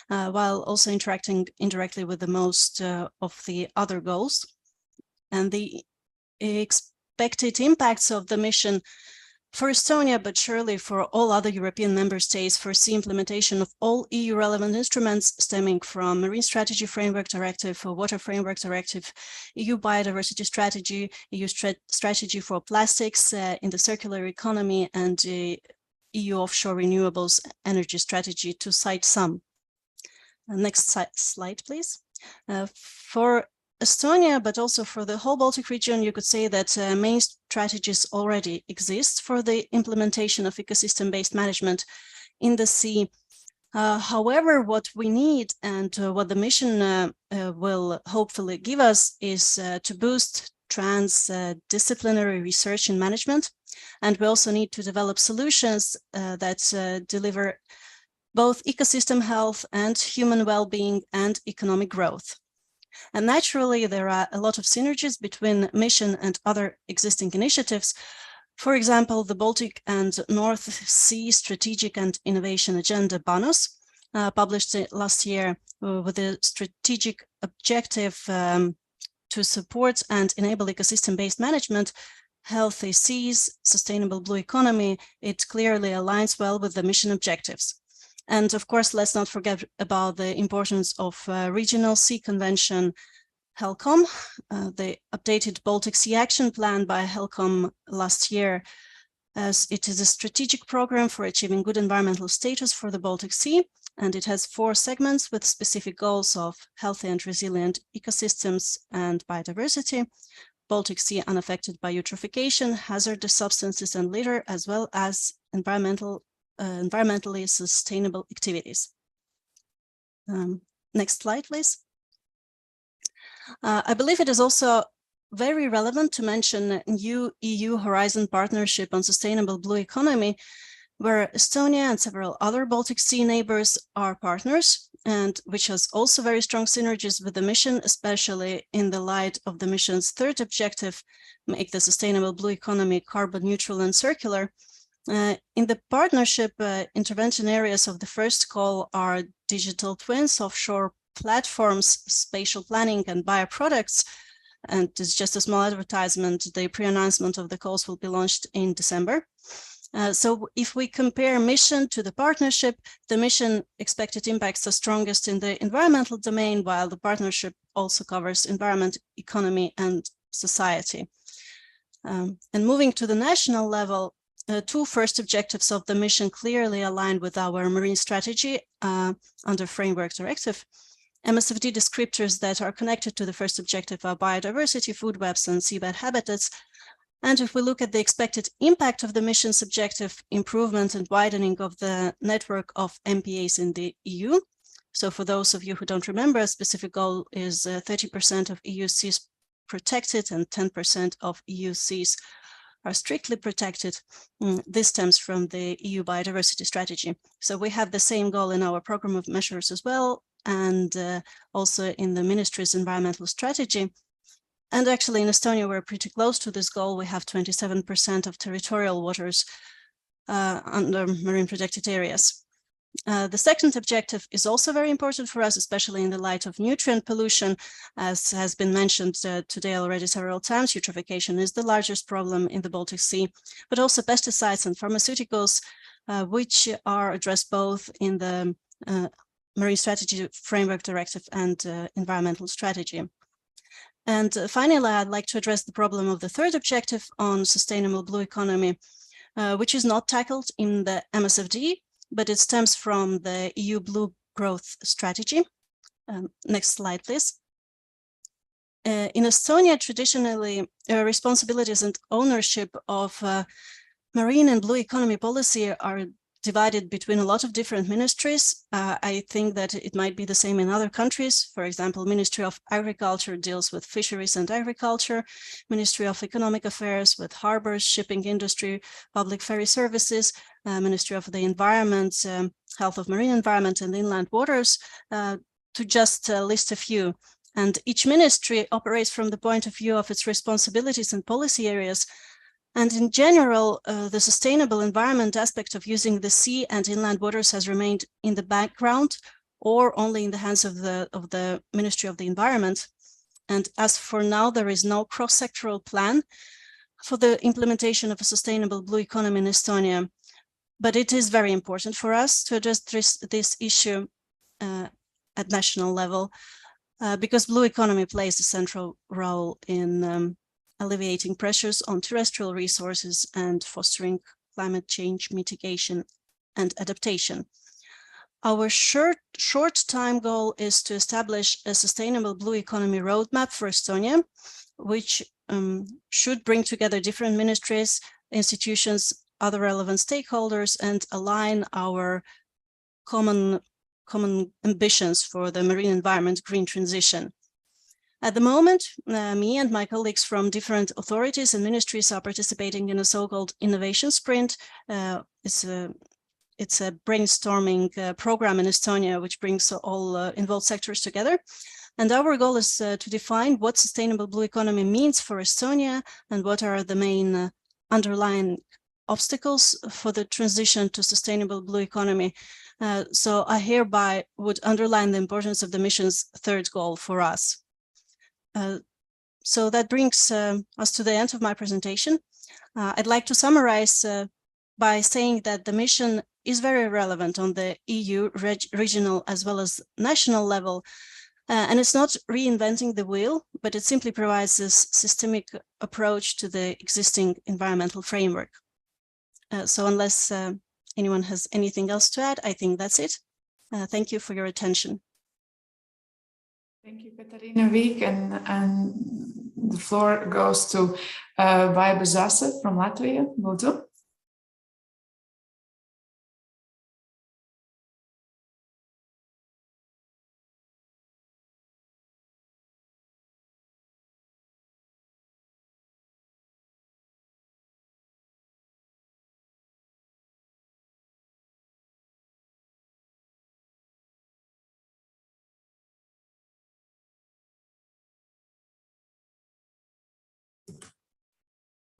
while also interacting indirectly with the most of the other goals. And the expected impacts of the mission for Estonia, but surely for all other European member states, foresee implementation of all EU relevant instruments stemming from Marine Strategy Framework Directive, Water Framework Directive, EU Biodiversity Strategy, EU Strategy for Plastics in the Circular Economy, and EU Offshore Renewables Energy Strategy, to cite some. Next slide, please. For Estonia, but also for the whole Baltic region, you could say that main strategies already exist for the implementation of ecosystem-based management in the sea. However, what we need and what the mission will hopefully give us is to boost transdisciplinary research in management. And we also need to develop solutions that deliver both ecosystem health and human well-being and economic growth. And naturally, there are a lot of synergies between mission and other existing initiatives. For example, the Baltic and North Sea Strategic and Innovation Agenda, BANOS, published last year with a strategic objective to support and enable ecosystem-based management, healthy seas, sustainable blue economy. It clearly aligns well with the mission objectives. And of course, let's not forget about the importance of Regional Sea Convention, HELCOM, the updated Baltic Sea Action Plan by HELCOM last year, as it is a strategic program for achieving good environmental status for the Baltic Sea. And it has 4 segments with specific goals of healthy and resilient ecosystems and biodiversity, Baltic Sea unaffected by eutrophication, hazardous substances and litter, as well as environmentally sustainable activities. Next slide, please. I believe it is also very relevant to mention a new EU Horizon Partnership on Sustainable Blue Economy, where Estonia and several other Baltic Sea neighbors are partners, and which has also very strong synergies with the mission, especially in the light of the mission's 3rd objective, make the sustainable blue economy carbon neutral and circular. In the partnership, intervention areas of the first call are digital twins, offshore platforms, spatial planning, and bioproducts. And it's just a small advertisement. The pre-announcement of the calls will be launched in December. So if we compare mission to the partnership, the mission expected impacts are strongest in the environmental domain, while the partnership also covers environment, economy, and society. And moving to the national level, 2 first objectives of the mission clearly align with our marine strategy under Framework Directive. MSFD descriptors that are connected to the first objective are biodiversity, food webs, and seabed habitats. And if we look at the expected impact of the mission's objective, improvement and widening of the network of MPAs in the EU. So for those of you who don't remember, a specific goal is 30% of EU seas protected and 10% of EU seas are strictly protected. This stems from the EU biodiversity strategy. So we have the same goal in our program of measures as well, and also in the ministry's environmental strategy. And actually in Estonia, we're pretty close to this goal. We have 27% of territorial waters under marine protected areas. The second objective is also very important for us, especially in the light of nutrient pollution. As has been mentioned today already several times, eutrophication is the largest problem in the Baltic Sea, but also pesticides and pharmaceuticals, which are addressed both in the Marine Strategy Framework Directive and environmental strategy. And finally, I'd like to address the problem of the 3rd objective on sustainable blue economy, which is not tackled in the MSFD, but it stems from the EU Blue Growth Strategy. Next slide, please. In Estonia, traditionally, responsibilities and ownership of marine and blue economy policy are divided between a lot of different ministries. I think that it might be the same in other countries. For example, Ministry of Agriculture deals with fisheries and agriculture, Ministry of Economic Affairs with harbors, shipping industry, public ferry services, Ministry of the Environment, Health of Marine Environment and Inland Waters, to just list a few. And each ministry operates from the point of view of its responsibilities and policy areas. And in general, the sustainable environment aspect of using the sea and inland waters has remained in the background or only in the hands of the Ministry of the Environment. And as for now, there is no cross-sectoral plan for the implementation of a sustainable blue economy in Estonia. But it is very important for us to address this issue at national level because blue economy plays a central role in alleviating pressures on terrestrial resources and fostering climate change mitigation and adaptation. Our short time goal is to establish a sustainable blue economy roadmap for Estonia, which should bring together different ministries, institutions, other relevant stakeholders, and align our common ambitions for the marine environment green transition. At the moment, me and my colleagues from different authorities and ministries are participating in a so-called innovation sprint. It's a brainstorming program in Estonia, which brings all involved sectors together. And our goal is to define what sustainable blue economy means for Estonia and what are the main underlying obstacles for the transition to sustainable blue economy. So I hereby would underline the importance of the mission's third goal for us. So that brings us to the end of my presentation. I'd like to summarize by saying that the mission is very relevant on the EU, regional, as well as national level. And it's not reinventing the wheel, but it simply provides this systemic approach to the existing environmental framework. So unless anyone has anything else to add, I think that's it. Thank you for your attention. Thank you, Katarina Vīk, and the floor goes to Vaiba Zasa from Latvia. Lūdzu.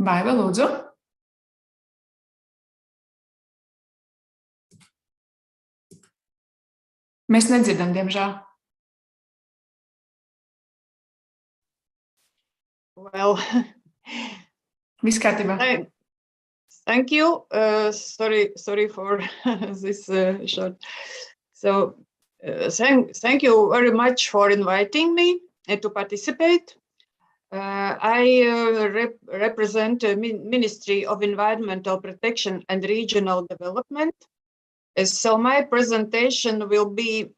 Vaiba, lūdzu. Mēs nedzirdam, diemžēl. Well, Viss kārtībā. Thank you. Sorry for this short. So thank you very much for inviting me to participate. I represent the Ministry of Environmental Protection and Regional Development. So my presentation will be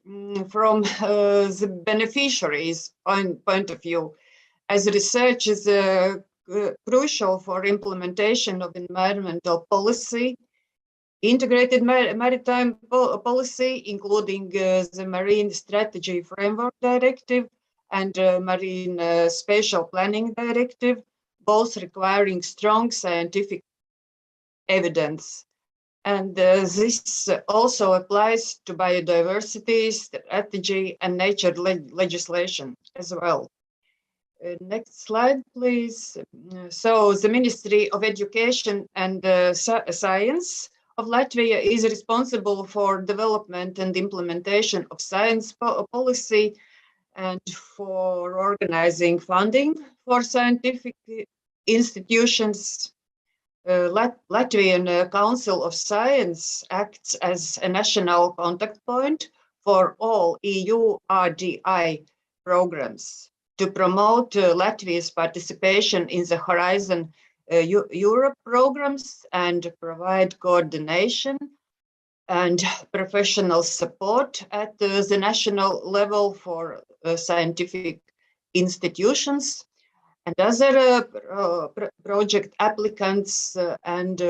from the beneficiaries' point of view, as research is crucial for implementation of environmental policy, integrated maritime policy, including the Marine Strategy Framework Directive and Marine Spatial Planning Directive, both requiring strong scientific evidence. And this also applies to biodiversity strategy and nature legislation as well. Next slide, please. So the Ministry of Education and Science of Latvia is responsible for development and implementation of science policy and for organizing funding for scientific institutions. Latvian Council of Science acts as a national contact point for all EU RDI programs to promote Latvia's participation in the Horizon Europe programs and provide coordination and professional support at the national level for scientific institutions and other project applicants and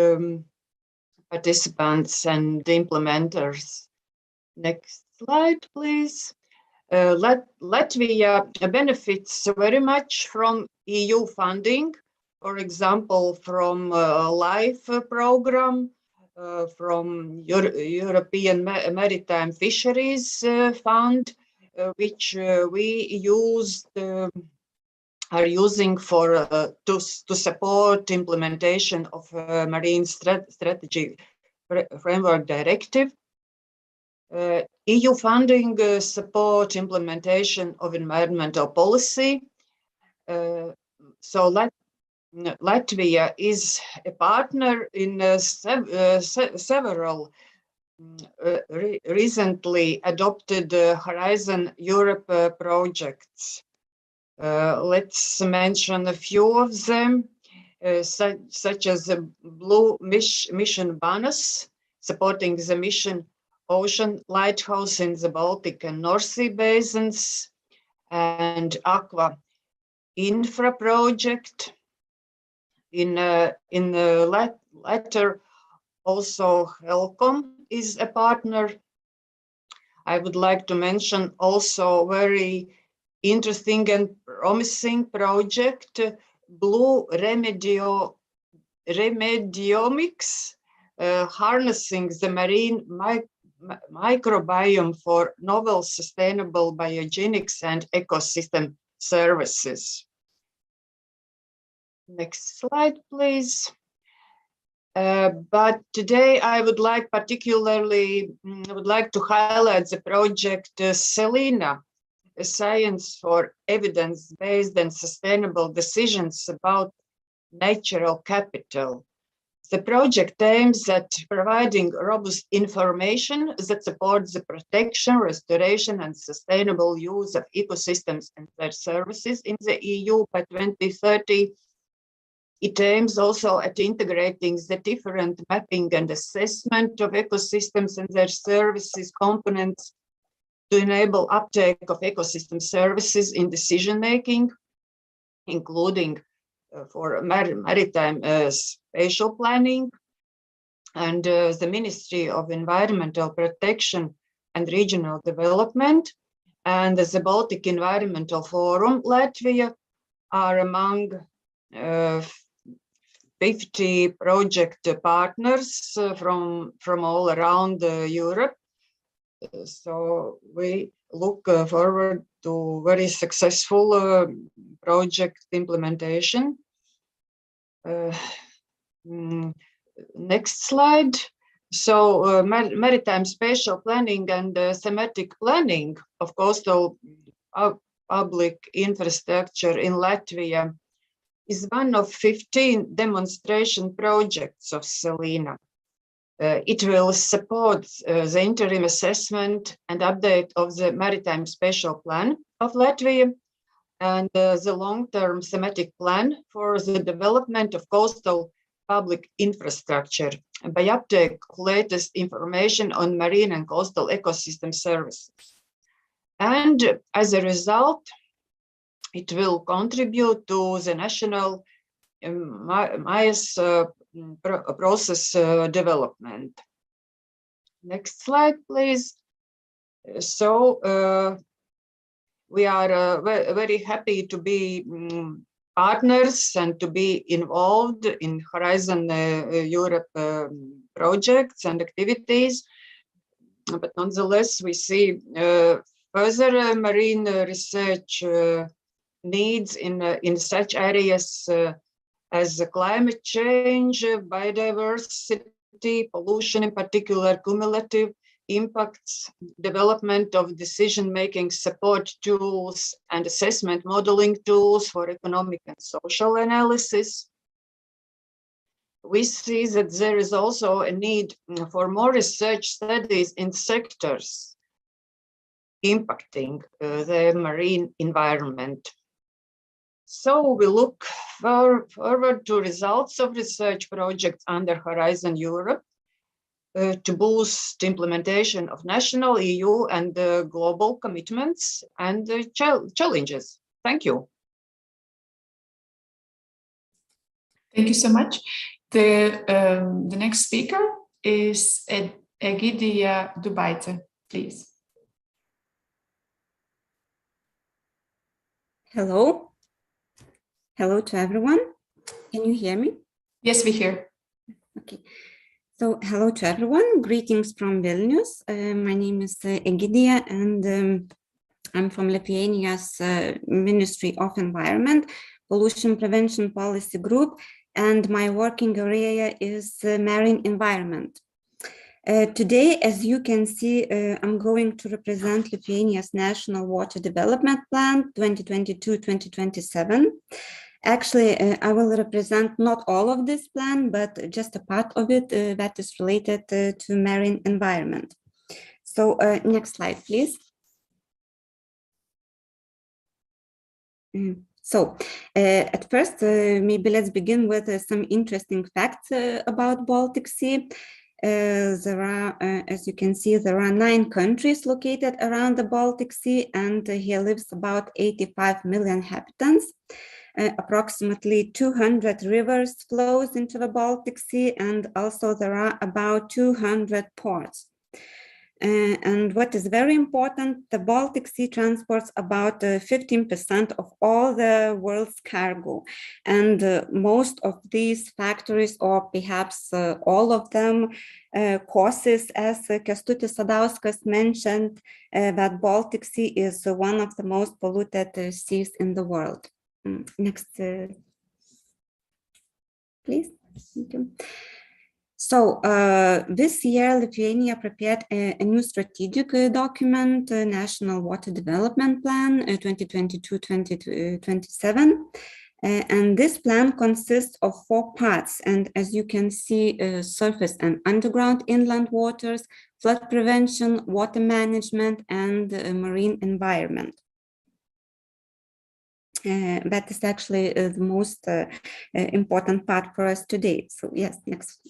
participants and implementers. Next slide, please. Latvia benefits very much from EU funding, for example, from LIFE program, from European Maritime Fisheries Fund, which we are using for to support implementation of Marine Strategy Framework Directive. EU funding support implementation of environmental policy. So Latvia is a partner in several recently adopted Horizon Europe projects. Let's mention a few of them, such as the Blue Mission bonus, supporting the mission Ocean Lighthouse in the Baltic and North Sea basins, and Aqua Infra project. In the latter, also HELCOM is a partner. I would like to mention also very interesting and promising project, Blue Remediomics, harnessing the marine microbiome for novel sustainable biogenics and ecosystem services. Next slide, please. But today I would like to highlight the project Selena, a science for evidence-based and sustainable decisions about natural capital. The project aims at providing robust information that supports the protection, restoration, and sustainable use of ecosystems and their services in the EU by 2030. It aims also at integrating the different mapping and assessment of ecosystems and their services components to enable uptake of ecosystem services in decision-making, including for maritime spatial planning, and the Ministry of Environmental Protection and Regional Development and the Baltic Environmental Forum Latvia are among 50 project partners from all around Europe. So we look forward to very successful project implementation. Next slide. So maritime spatial planning and thematic planning of coastal public infrastructure in Latvia is one of 15 demonstration projects of Selena. It will support the interim assessment and update of the Maritime Spatial Plan of Latvia and the long-term thematic plan for the development of coastal public infrastructure by uptake of latest information on marine and coastal ecosystem services. And as a result, it will contribute to the national MARE process development. Next slide, please. So we are very happy to be partners and to be involved in Horizon Europe projects and activities. But nonetheless, we see further marine research needs in such areas as climate change, biodiversity, pollution, in particular cumulative impacts, development of decision-making support tools and assessment modeling tools for economic and social analysis. We see that there is also a need for more research studies in sectors impacting the marine environment. So we look forward to results of research projects under Horizon Europe to boost implementation of national, EU, and global commitments and challenges. Thank you. Thank you so much. The next speaker is Egidia Dubaite, please. Hello. Hello to everyone. Can you hear me? Yes, we hear. Okay. So hello to everyone. Greetings from Vilnius. My name is Egidia, and I'm from Lithuania's Ministry of Environment, Pollution Prevention Policy Group, and my working area is marine environment. Today, as you can see, I'm going to represent Lithuania's National Water Development Plan 2022-2027. Actually, I will represent not all of this plan, but just a part of it that is related to marine environment. So next slide, please. So at first, maybe let's begin with some interesting facts about Baltic Sea. There are, as you can see, there are 9 countries located around the Baltic Sea, and here lives about 85 million inhabitants. Approximately 200 rivers flows into the Baltic Sea, and also there are about 200 ports. And what is very important, the Baltic Sea transports about 15% of all the world's cargo. And most of these factories, or perhaps all of them, causes, as Kęstutis Sadauskas mentioned, that Baltic Sea is one of the most polluted seas in the world. Next, please. Thank you. So this year, Lithuania prepared a new strategic document, National Water Development Plan 2022-2027. And this plan consists of 4 parts. And as you can see, surface and underground inland waters, flood prevention, water management, and marine environment. That is actually the most important part for us today. So yes, next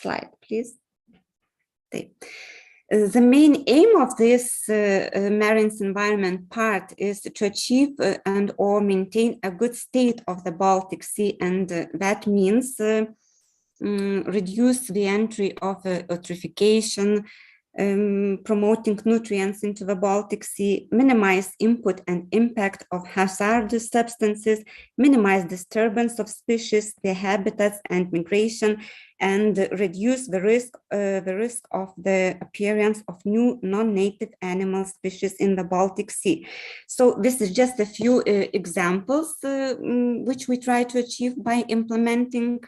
slide, please. Okay. The main aim of this marine environment part is to achieve and or maintain a good state of the Baltic Sea, and that means reduce the entry of eutrophication, promoting nutrients into the Baltic Sea, minimize input and impact of hazardous substances, minimize disturbance of species, their habitats and migration, and reduce the risk of the appearance of new non-native animal species in the Baltic Sea. So this is just a few examples which we try to achieve by implementing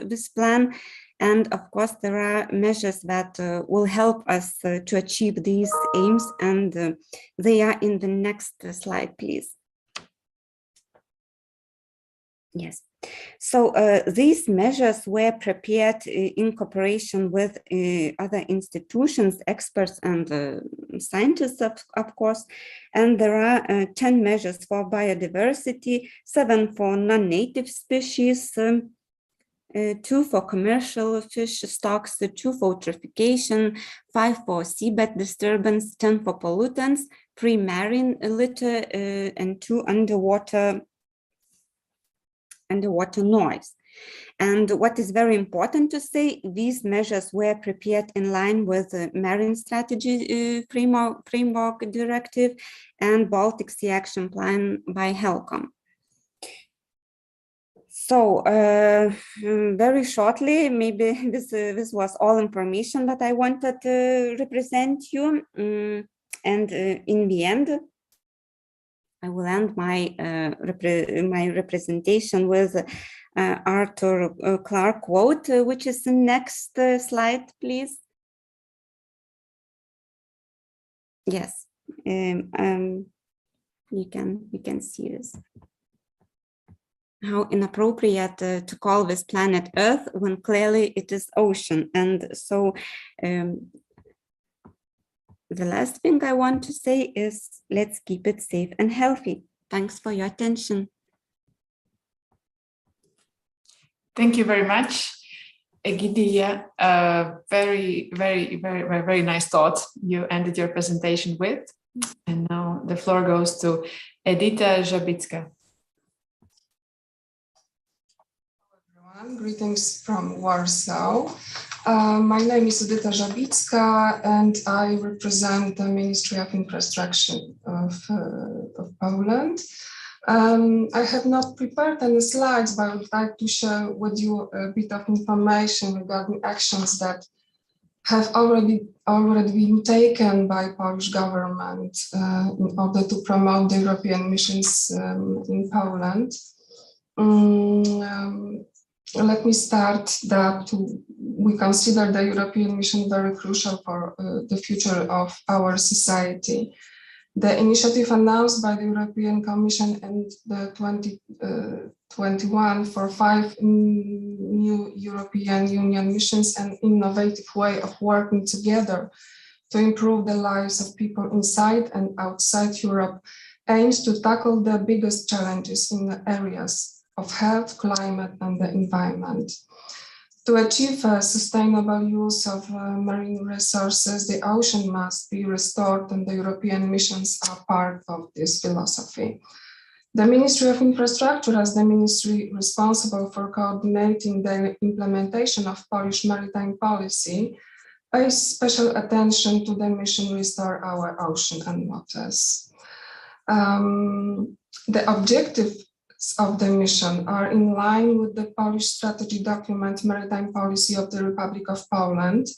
this plan. And of course, there are measures that will help us to achieve these aims, and they are in the next slide, please. Yes. So these measures were prepared in cooperation with other institutions, experts, and scientists, of course. And there are 10 measures for biodiversity, 7 for non-native species, 2 for commercial fish stocks, 2 for eutrophication, 5 for seabed disturbance, 10 for pollutants, 3 marine litter, and 2 underwater noise. And what is very important to say, these measures were prepared in line with the Marine Strategy Framework Directive and Baltic Sea Action Plan by HELCOM. So very shortly, maybe this was all information that I wanted to represent you. And in the end, I will end my my representation with Arthur Clarke quote, which is the next slide, please. Yes, you can see this. How inappropriate to call this planet Earth when clearly it is ocean. And so the last thing I want to say is, let's keep it safe and healthy. Thanks for your attention. Thank you very much, Egidia. Very nice thought you ended your presentation with. And now the floor goes to Edita Żabicka. Greetings from Warsaw. My name is Edyta Żabicka, and I represent the Ministry of Infrastructure of Poland. I have not prepared any slides, but I would like to share with you a bit of information regarding actions that have already been taken by Polish government in order to promote the European missions in Poland. Let me start that we consider the European mission very crucial for the future of our society. The initiative announced by the European Commission in the 2021 for 5 new European Union missions, an innovative way of working together to improve the lives of people inside and outside Europe, aims to tackle the biggest challenges in the areas of health, climate, and the environment. To achieve a sustainable use of marine resources, the ocean must be restored, and the European missions are part of this philosophy. The Ministry of Infrastructure, as the ministry responsible for coordinating the implementation of Polish maritime policy, pays special attention to the mission Restore Our Ocean and Waters. The objectives of the mission are in line with the Polish strategy document Maritime Policy of the Republic of Poland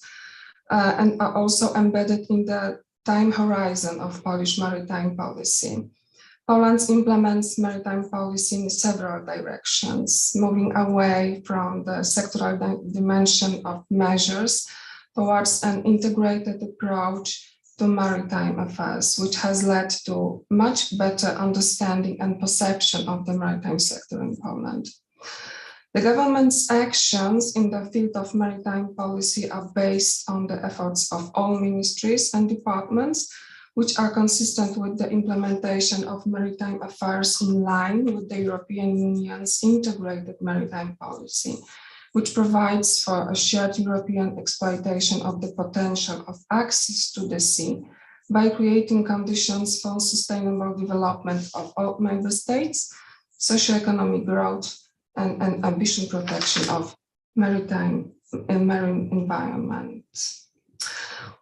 and are also embedded in the time horizon of Polish maritime policy. Poland implements maritime policy in several directions, moving away from the sectoral dimension of measures towards an integrated approach to maritime affairs, which has led to much better understanding and perception of the maritime sector in Poland. The government's actions in the field of maritime policy are based on the efforts of all ministries and departments, which are consistent with the implementation of maritime affairs in line with the European Union's integrated maritime policy, which provides for a shared European exploitation of the potential of access to the sea by creating conditions for sustainable development of all member states, socioeconomic growth, and ambition protection of maritime and marine environment.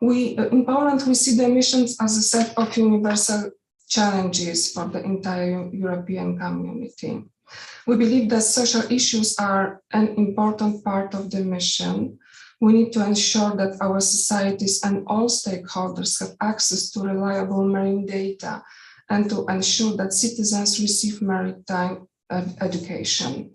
In Poland, we see the missions as a set of universal challenges for the entire European community. We believe that social issues are an important part of the mission. We need to ensure that our societies and all stakeholders have access to reliable marine data and to ensure that citizens receive maritime education.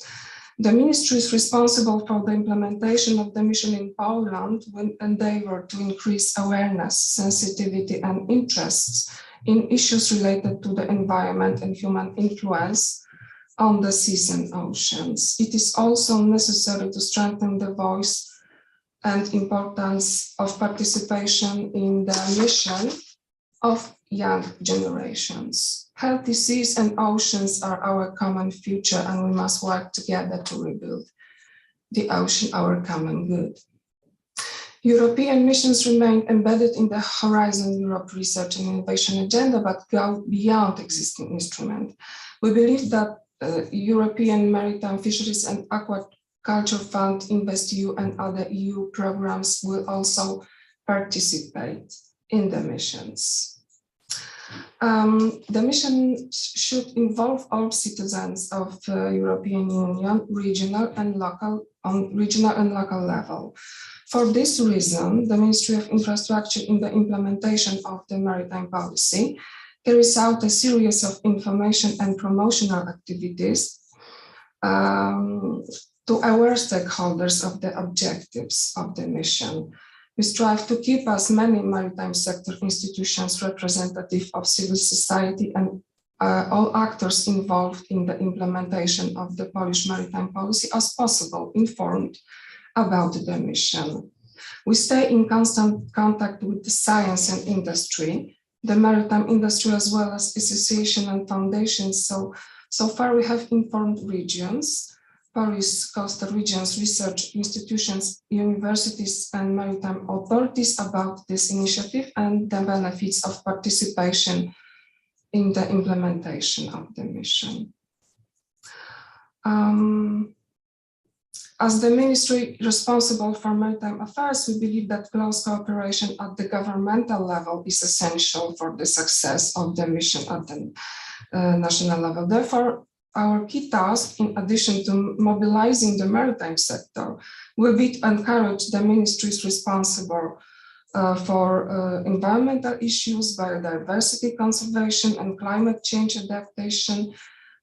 The ministry is responsible for the implementation of the mission in Poland will endeavor to increase awareness, sensitivity, and interests in issues related to the environment and human influence on the seas and oceans. It is also necessary to strengthen the voice and importance of participation in the mission of young generations. Healthy seas and oceans are our common future, and we must work together to rebuild the ocean, our common good. European missions remain embedded in the Horizon Europe research and innovation agenda, but go beyond existing instruments. We believe that European Maritime Fisheries and Aquaculture Fund, InvestEU, and other EU programs will also participate in the missions. The mission should involve all citizens of the European Union, regional and local level. For this reason, the Ministry of Infrastructure, in the implementation of the maritime policy, carries out a series of information and promotional activities to aware stakeholders of the objectives of the mission. We strive to keep as many maritime sector institutions, representative of civil society, and all actors involved in the implementation of the Polish maritime policy as possible informed about the mission. We stay in constant contact with the science and industry, the maritime industry, as well as association and foundations. So far we have informed regions, Polish coastal regions, research institutions, universities, and maritime authorities about this initiative and the benefits of participation in the implementation of the mission. As the ministry responsible for maritime affairs, we believe that close cooperation at the governmental level is essential for the success of the mission at the national level. Therefore, our key task, in addition to mobilizing the maritime sector, will be to encourage the ministries responsible for environmental issues, biodiversity conservation, and climate change adaptation,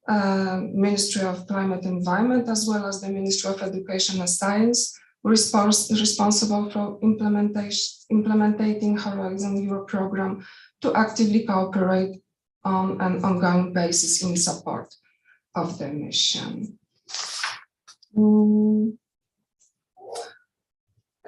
Ministry of Climate and Environment, as well as the Ministry of Education and Science, responsible for implementing Horizon Europe program, to actively cooperate on an ongoing basis in support of the mission.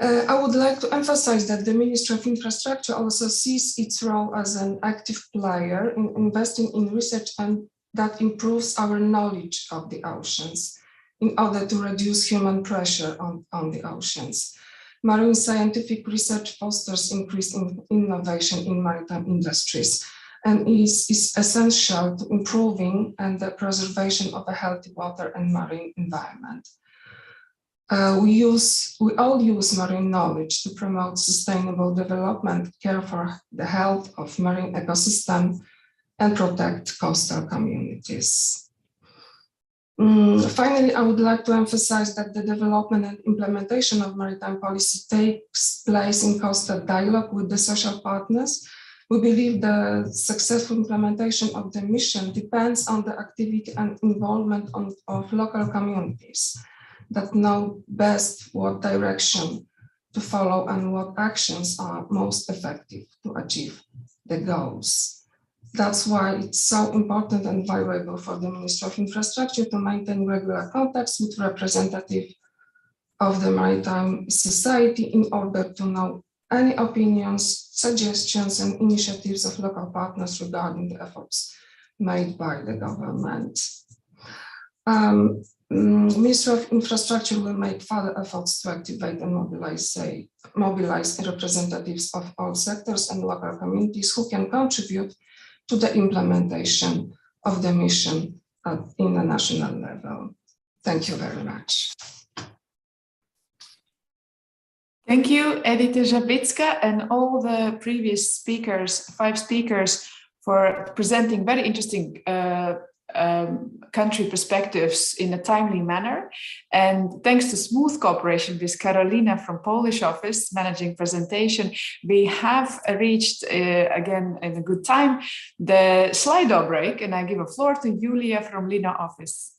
I would like to emphasize that the Ministry of Infrastructure also sees its role as an active player in investing in research and that improves our knowledge of the oceans in order to reduce human pressure on the oceans. Marine scientific research fosters increased innovation in maritime industries and is essential to improving and the preservation of a healthy water and marine environment. We all use marine knowledge to promote sustainable development, care for the health of marine ecosystem, and protect coastal communities. Finally, I would like to emphasize that the development and implementation of maritime policy takes place in constant dialogue with the social partners. We believe the successful implementation of the mission depends on the activity and involvement of local communities that know best what direction to follow and what actions are most effective to achieve the goals. That's why it's so important and valuable for the Ministry of Infrastructure to maintain regular contacts with representatives of the maritime society in order to know any opinions, suggestions, and initiatives of local partners regarding the efforts made by the government. Ministry of Infrastructure will make further efforts to activate and mobilize representatives of all sectors and local communities who can contribute to the implementation of the mission in the national level. Thank you very much. Thank you, Edita Żabicka, and all the previous speakers, 5 speakers, for presenting very interesting country perspectives in a timely manner. And thanks to smooth cooperation with Karolina from Polish office managing presentation, we have reached again in a good time the Slido break, and I give a floor to Julia from Lina office.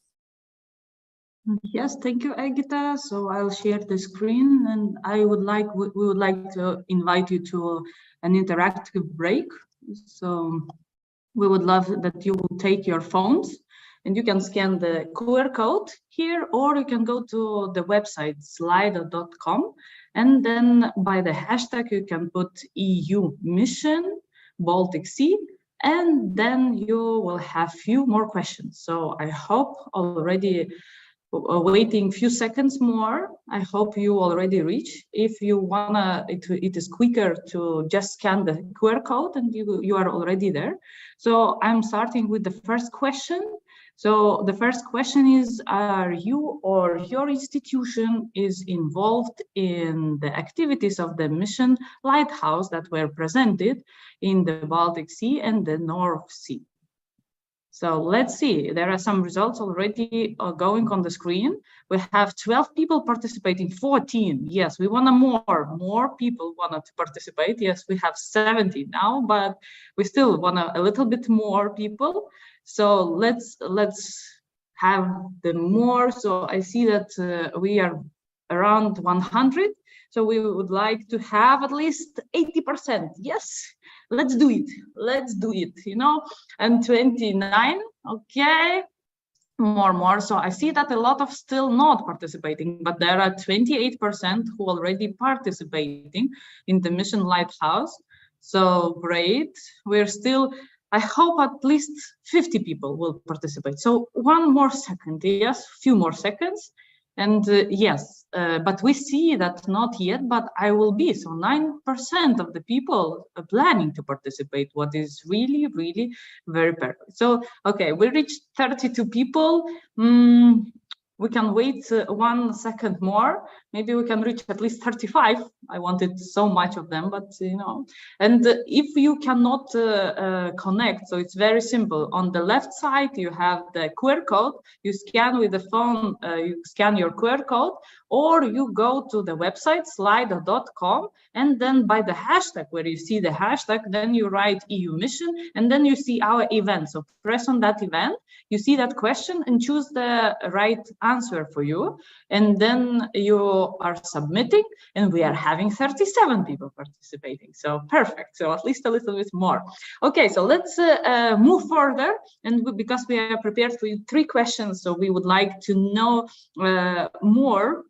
Yes, thank you, Egita. So I'll share the screen, and we would like to invite you to an interactive break. So we would love that you will take your phones and you can scan the QR code here, or you can go to the website slido.com, and then by the hashtag you can put EU mission Baltic Sea, and then you will have few more questions. So I hope already waiting few seconds more. I hope you already reach. If you wanna, it is quicker to just scan the QR code and you are already there. So I'm starting with the first question. So the first question is, are you or your institution is involved in the activities of the mission Lighthouse that were presented in the Baltic Sea and the North Sea? So let's see, there are some results already going on the screen. We have 12 people participating, 14. Yes, we want more people wanted to participate. Yes, we have 70 now, but we still want a little bit more people. So let's have the more. So I see that we are around 100. So we would like to have at least 80%. Yes, let's do it. Let's do it, you know, and 29, okay, more. So I see that a lot of still not participating, but there are 28% who already participating in the mission Lighthouse. So great. We're still, I hope at least 50 people will participate. So one more second, yes, few more seconds. And yes, but we see that not yet, but I will be. So 9% of the people are planning to participate, what is really, really very perfect. So, okay, we reached 32 people. we can wait 1 second more. Maybe we can reach at least 35. I wanted so much of them, but you know. And if you cannot connect, so it's very simple. On the left side, you have the QR code. You scan with the phone, you scan your QR code, or you go to the website slido.com, and then by the hashtag, where you see the hashtag, then you write EU mission, and then you see our event. So press on that event, you see that question and choose the right answer for you. And then you are submitting, and we are having 37 people participating. So perfect. So at least a little bit more. Okay, so let's move further. And because we are prepared for 3 questions, so we would like to know more.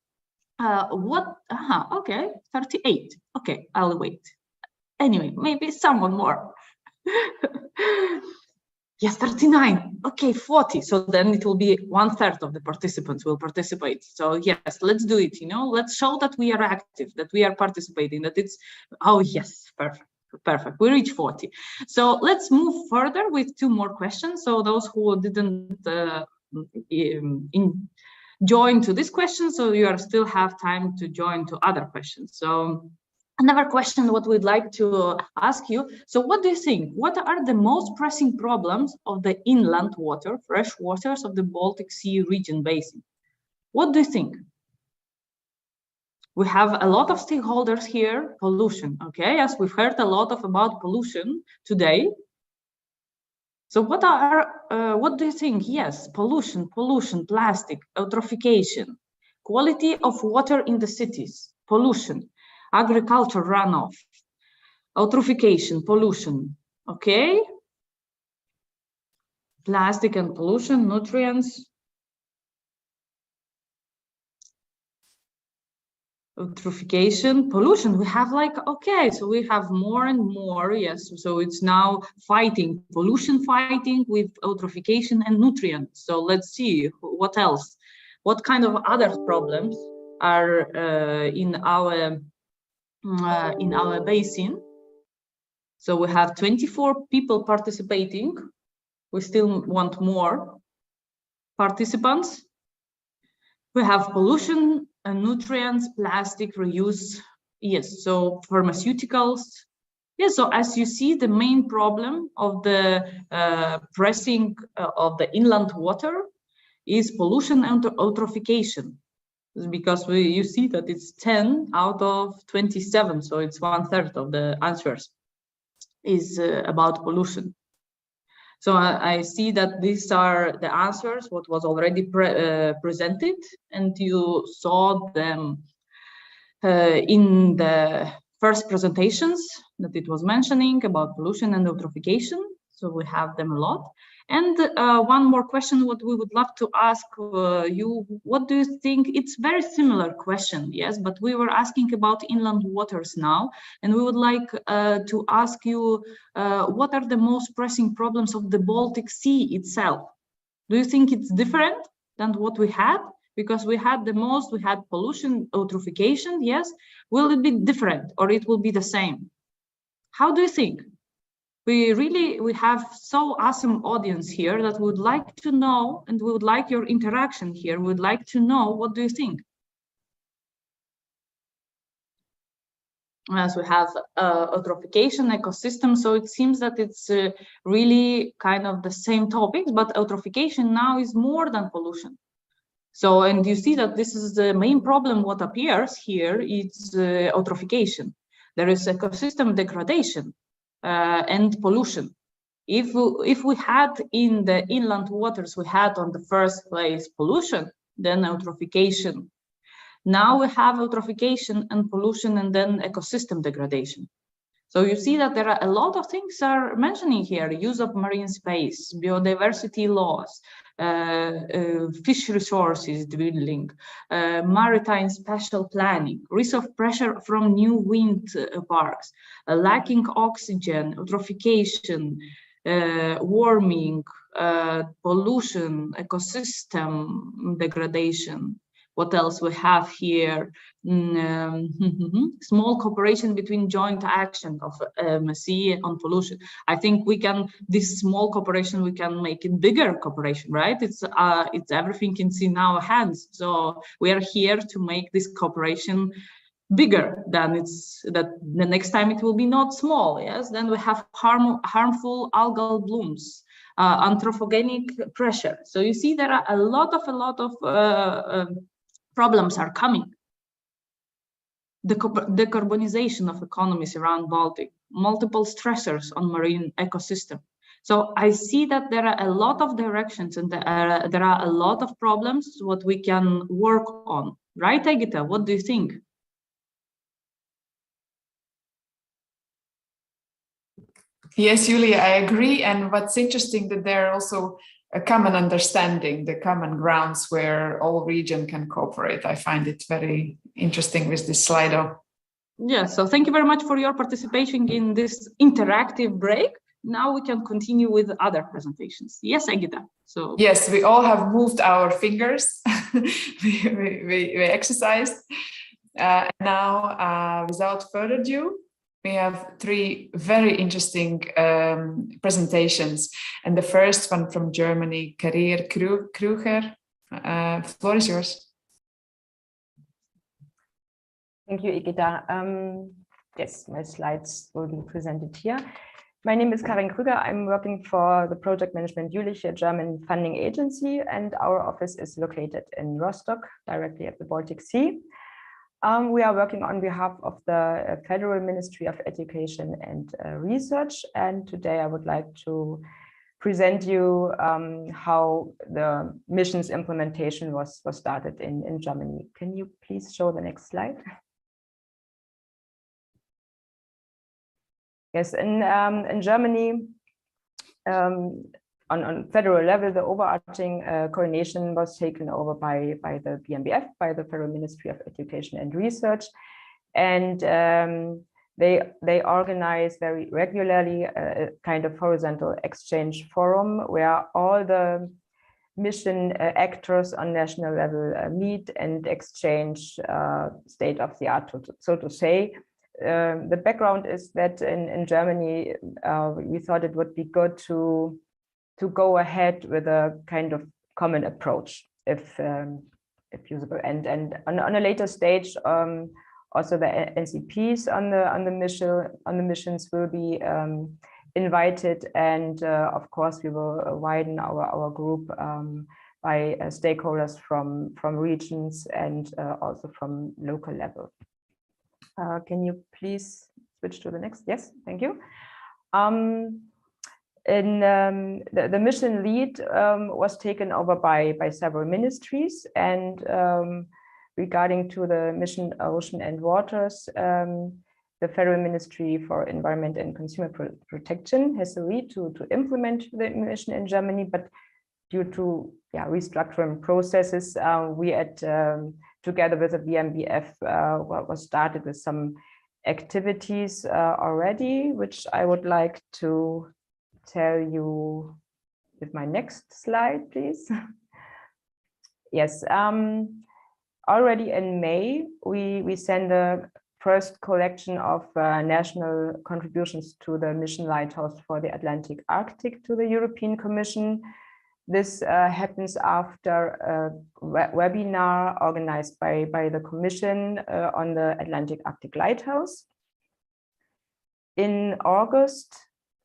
Okay, 38. Okay, I'll wait. Anyway, maybe someone more. Yes, 39. Okay, 40. So then it will be 1/3 of the participants will participate. So yes, let's do it. You know, let's show that we are active, that we are participating, that it's, oh yes, perfect. Perfect. We reach 40. So let's move further with 2 more questions. So those who didn't join to this question, so you still have time to join to other questions. So another question, what we'd like to ask you. So what do you think? What are the most pressing problems of the inland water, fresh waters of the Baltic Sea region basin? What do you think? We have a lot of stakeholders here. Pollution, okay? Yes, we've heard a lot about pollution today. So what do you think? Yes, pollution, plastic, eutrophication, quality of water in the cities, pollution, agriculture runoff, eutrophication, pollution, okay? Plastic and pollution, nutrients, eutrophication, pollution. We have like, okay, so we have more and more, yes. So it's now fighting, pollution fighting with eutrophication and nutrients. So let's see what else, what kind of other problems are in our basin. So we have 24 people participating. We still want more participants. We have pollution and nutrients, plastic reuse. Yes, so pharmaceuticals. Yes, so as you see, the main problem of the pressing of the inland water is pollution and eutrophication. Because you see that it's 10 out of 27, so it's 1/3 of the answers is about pollution. So I see that these are the answers, what was already presented, and you saw them in the first presentations that it was mentioning about pollution and eutrophication. So we have them a lot. And one more question, what we would love to ask you, what do you think? It's very similar question, yes, but we were asking about inland waters now, and we would like to ask you, what are the most pressing problems of the Baltic Sea itself? Do you think it's different than what we had? Because we had pollution, eutrophication, yes. Will it be different or it will be the same? How do you think? We have so awesome audience here that would like to know, and we would like your interaction here. We would like to know, what do you think? As we have eutrophication, ecosystem, so it seems that it's really kind of the same topics, but eutrophication now is more than pollution. So, and you see that this is the main problem. What appears here is eutrophication. There is ecosystem degradation. And pollution. If we had in the inland waters, we had on the first place pollution, then eutrophication. Now we have eutrophication and pollution, and then ecosystem degradation. So you see that there are a lot of things are mentioning here: use of marine space, biodiversity loss, fish resources dwindling, maritime spatial planning, risk of pressure from new wind parks, lacking oxygen, eutrophication, warming, pollution, ecosystem degradation. What else we have here? Small cooperation between joint action of MSC on pollution. I think we can, this small cooperation, we can make it bigger cooperation, right? It's everything in our hands. So we are here to make this cooperation bigger than that the next time it will be not small. Yes, then we have harmful algal blooms, anthropogenic pressure. So you see there are a lot of problems are coming. The decarbonization of economies around Baltic, multiple stressors on marine ecosystem. So I see that there are a lot of directions and there are a lot of problems what we can work on. Right, Egita? What do you think? Yes, Julia, I agree. And what's interesting that there are also a common understanding, the common grounds where all region can cooperate. I find it very interesting with this Slido. Yeah, so thank you very much for your participation in this interactive break. Now we can continue with other presentations. Yes, Egita. So yes, we all have moved our fingers. we exercised. Now, without further ado, we have three very interesting presentations. And the first one from Germany, Klara Kruger. Floor is yours. Thank you, Egita. Yes, my slides will be presented here. My name is Klara Kruger. I'm working for the Project Management Jülich, a German funding agency, and our office is located in Rostock, directly at the Baltic Sea. We are working on behalf of the Federal Ministry of Education and Research, and today I would like to present you how the mission's implementation was started in Germany. Can you please show the next slide? Yes, in Germany, on federal level, the overarching coordination was taken over by the BMBF, by the Federal Ministry of Education and Research, and they organize very regularly a kind of horizontal exchange forum where all the mission actors on national level meet and exchange state of the art, so to say. The background is that in Germany, we thought it would be good to go ahead with a kind of common approach, if usable. And on a later stage, also the NCPs on the missions will be invited, and of course we will widen our group by stakeholders from regions and also from local level. Can you please switch to the next? Yes, thank you. The mission lead was taken over by several ministries, and regarding to the mission Ocean and Waters, the Federal Ministry for Environment and Consumer Protection has agreed to implement the mission in Germany, but due to restructuring processes, we together with the BMBF was started with some activities already, which I would like to tell you with my next slide, please. Yes, already in May, we sent the first collection of national contributions to the mission lighthouse for the Atlantic Arctic to the European Commission. This happens after a webinar organized by the Commission on the Atlantic Arctic Lighthouse. In August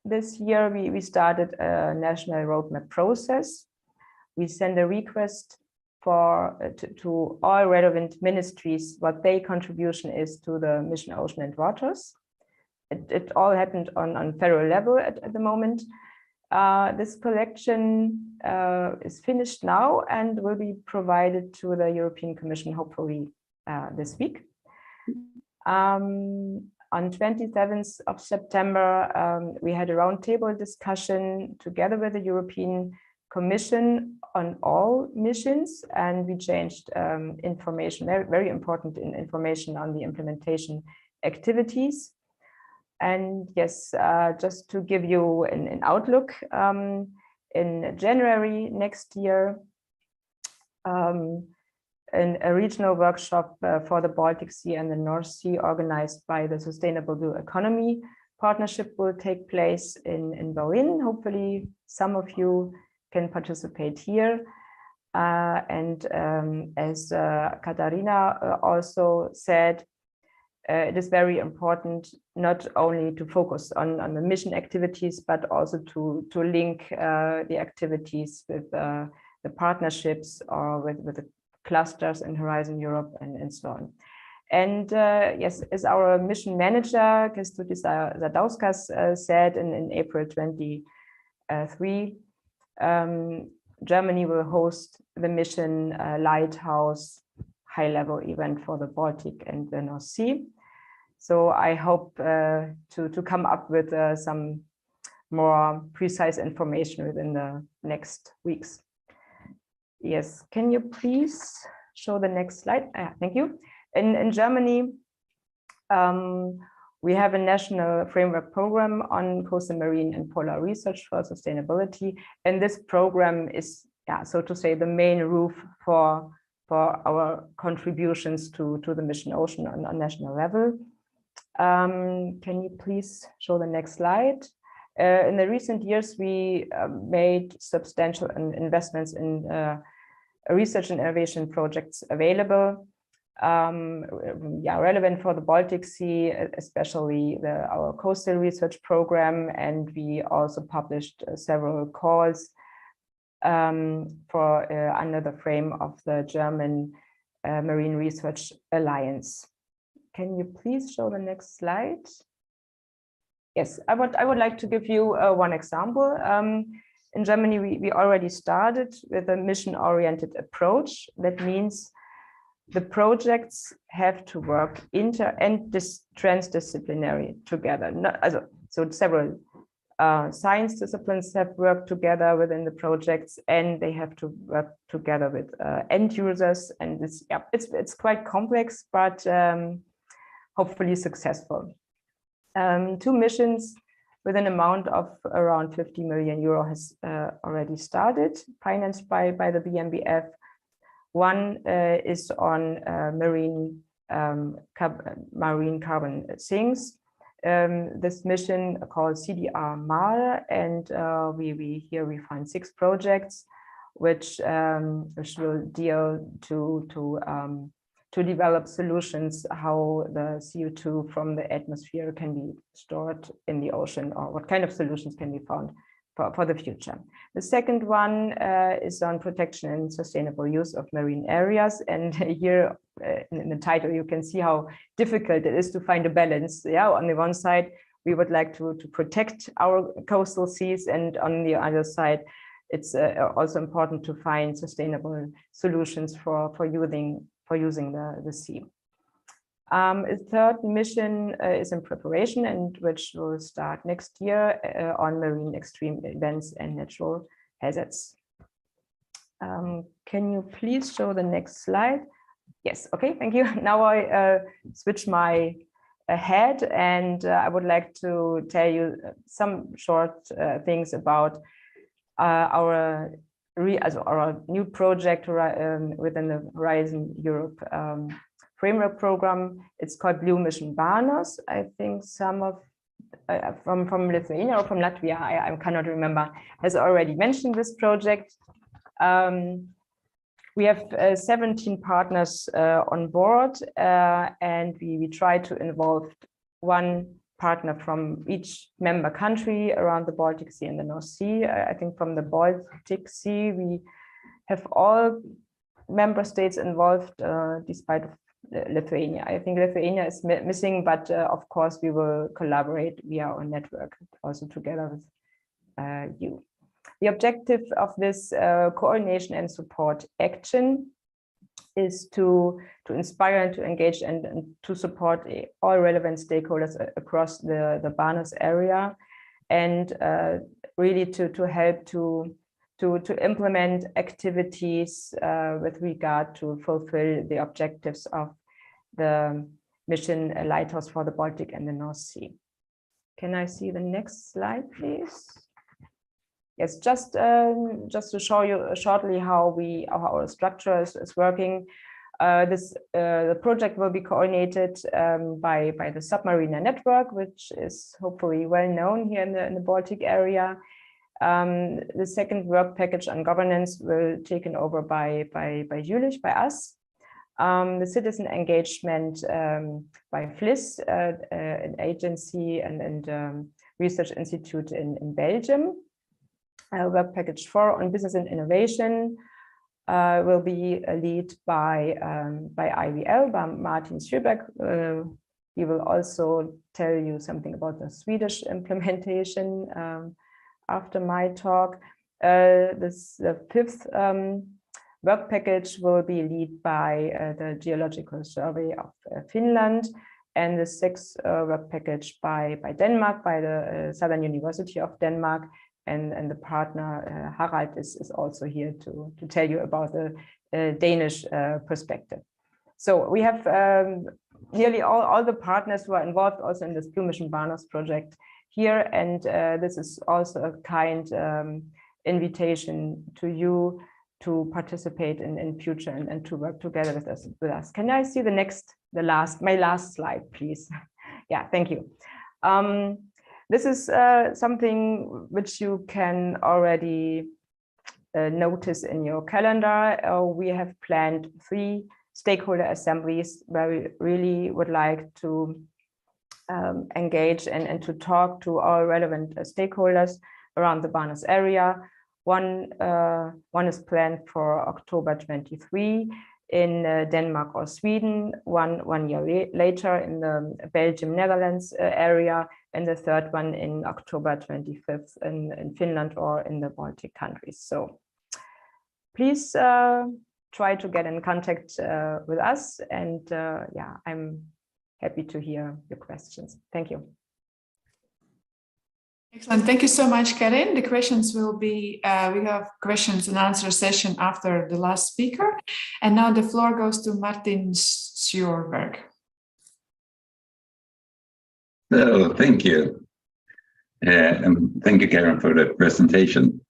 this year, we started a national roadmap process. We send a request to all relevant ministries what their contribution is to the mission Ocean and Waters. It all happened on federal level at the moment. This collection is finished now and will be provided to the European Commission hopefully this week. On 27th of September, we had a roundtable discussion together with the European Commission on all missions, and we changed information, very important information on the implementation activities. And yes, just to give you an outlook, in January next year, a regional workshop for the Baltic Sea and the North Sea organized by the Sustainable Blue Economy Partnership will take place in Berlin. Hopefully some of you can participate here. And as Katarina also said, it is very important not only to focus on the mission activities, but also to link the activities with the partnerships or with the clusters in Horizon Europe and so on. And yes, as our mission manager, Kęstutis Sadauskas said in April 23, Germany will host the mission Lighthouse high-level event for the Baltic and the North Sea. So I hope to come up with some more precise information within the next weeks. Yes, can you please show the next slide? Thank you. In Germany, we have a national framework program on coastal marine and polar research for sustainability. And this program is, so to say, the main roof for our contributions to the mission ocean on national level. Can you please show the next slide? In the recent years, we made substantial investments in research and innovation projects available, relevant for the Baltic Sea, especially our coastal research program. And we also published several calls for under the frame of the German Marine Research Alliance. Can you please show the next slide? Yes, I would like to give you one example. In Germany, we already started with a mission-oriented approach. That means the projects have to work inter and transdisciplinary together. So several science disciplines have worked together within the projects, and they have to work together with end users. And it's quite complex, but hopefully successful. 2 missions with an amount of around 50 million euro has already started, financed by the BMBF. One is on marine carbon sinks. This mission called CDR MARE, and here we find 6 projects which will deal to develop solutions how the CO2 from the atmosphere can be stored in the ocean, or what kind of solutions can be found for the future. The second one is on protection and sustainable use of marine areas. And here in the title, you can see how difficult it is to find a balance. Yeah, on the one side, we would like to protect our coastal seas, and on the other side, it's also important to find sustainable solutions for using the sea. A third mission is in preparation, and which will start next year on marine extreme events and natural hazards. Can you please show the next slide? Yes, okay, thank you. Now I switch my head, and I would like to tell you some short things about our new project within the Horizon Europe framework program. It's called Blue Mission Barnos. I think some of from Lithuania or from Latvia, I cannot remember, has already mentioned this project. We have 17 partners on board, and we try to involve one partner from each member country around the Baltic Sea and the North Sea. I think from the Baltic Sea, we have all member states involved, despite Lithuania. I think Lithuania is missing, but of course we will collaborate via our network also together with you. The objective of this coordination and support action is to inspire and to engage and to support all relevant stakeholders across the Barnos area, and really to help to implement activities with regard to fulfill the objectives of the mission Lighthouse for the Baltic and the North Sea. Can I see the next slide, please? Yes, just to show you shortly how our structure is working. The project will be coordinated by the Submariner Network, which is hopefully well known here in the Baltic area. The second work package on governance will be taken over by Julius, by us. The citizen engagement by FLIS, an agency and research institute in Belgium. Work package 4 on business and innovation will be led by IVL, by Martin Sjöberg. He will also tell you something about the Swedish implementation after my talk. The fifth work package will be led by the Geological Survey of Finland, and the sixth work package by Denmark, by the Southern University of Denmark, and the partner Harald is also here to tell you about the Danish perspective. So we have nearly all the partners who are involved also in this Blue Mission Barnos project here, and this is also a kind invitation to you to participate in future and to work together with us. Can I see my last slide, please? Yeah, thank you. This is something which you can already notice in your calendar. We have planned 3 stakeholder assemblies where we really would like to engage and to talk to all relevant stakeholders around the Barnos area. One is planned for October 23 in Denmark or Sweden, one year later in the Belgium-Netherlands area, and the third one in October 25th in Finland or in the Baltic countries. So please try to get in contact with us, and yeah, I'm happy to hear your questions. Thank you. Excellent. Thank you so much, Karin. The questions will be, we have questions and answer session after the last speaker. And now the floor goes to Martin Sjöberg. So, thank you. And thank you, Karin, for the presentation.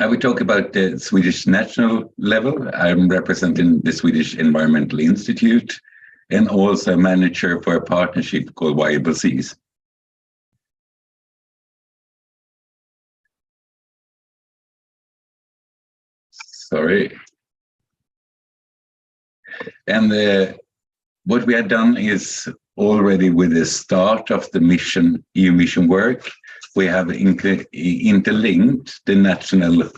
I will talk about the Swedish national level. I'm representing the Swedish Environmental Institute and also manager for a partnership called Viable Seas. Sorry. And what we have done is already with the start of the mission, EU mission work, we have interlinked the national,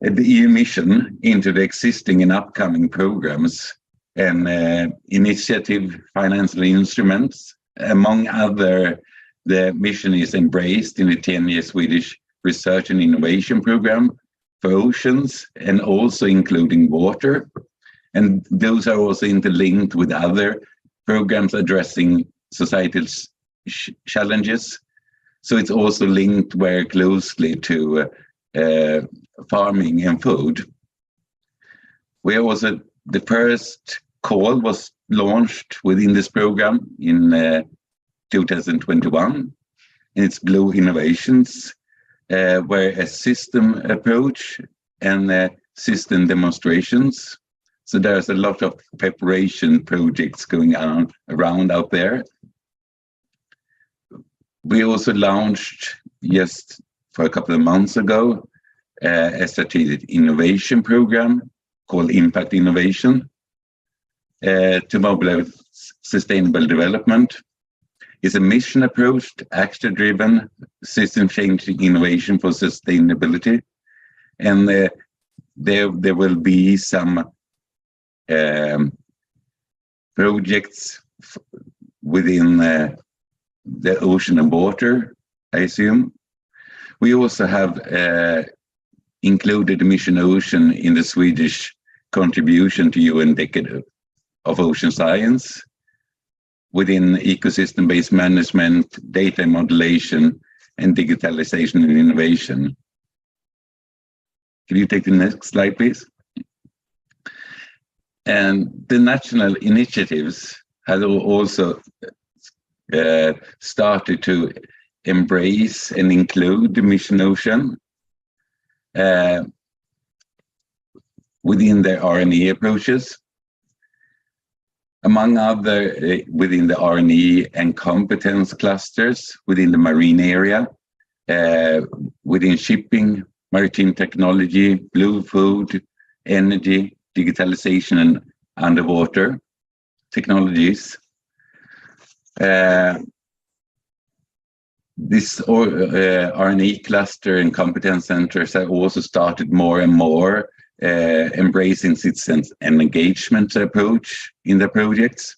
the EU mission into the existing and upcoming programs and initiative financial instruments. Among other, the mission is embraced in the 10-year Swedish Research and Innovation Program for oceans and also including water. And those are also interlinked with other programs addressing societal challenges. So it's also linked very closely to farming and food. We also, the first call was launched within this program in 2021, and it's Blue Innovations, where a system approach and system demonstrations. So there's a lot of preparation projects going on around out there. We also launched just for a couple of months ago a strategic innovation program called Impact Innovation to mobilize sustainable development. It's a mission approached, action-driven, system-changing innovation for sustainability. And there will be some projects within the ocean and water, I assume. We also have included Mission Ocean in the Swedish contribution to UN Decade of Ocean Science within ecosystem-based management, data modulation, and digitalization and innovation. Can you take the next slide, please? And the national initiatives have also started to embrace and include the Mission Ocean. within their RNE approaches. Among other, within the RNE and competence clusters within the marine area, within shipping, maritime technology, blue food, energy, digitalization, and underwater technologies. This RNE cluster and competence centers have also started more and more embracing citizens and engagement approach in the projects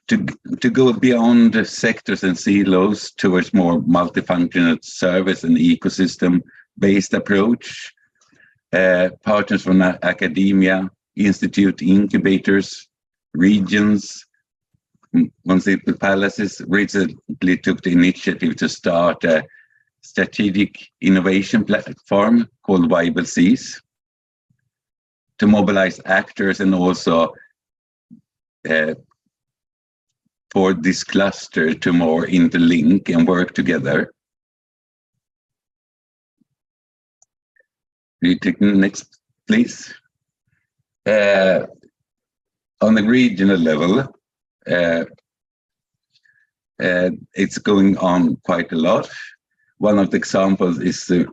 to go beyond sectors and silos towards more multifunctional service and ecosystem-based approach. Partners from academia, institute incubators, regions, municipal palaces recently took the initiative to start a strategic innovation platform called Viable Seas to mobilize actors and also for this cluster to more interlink and work together. Will you take the next, please? On the regional level, it's going on quite a lot. One of the examples is the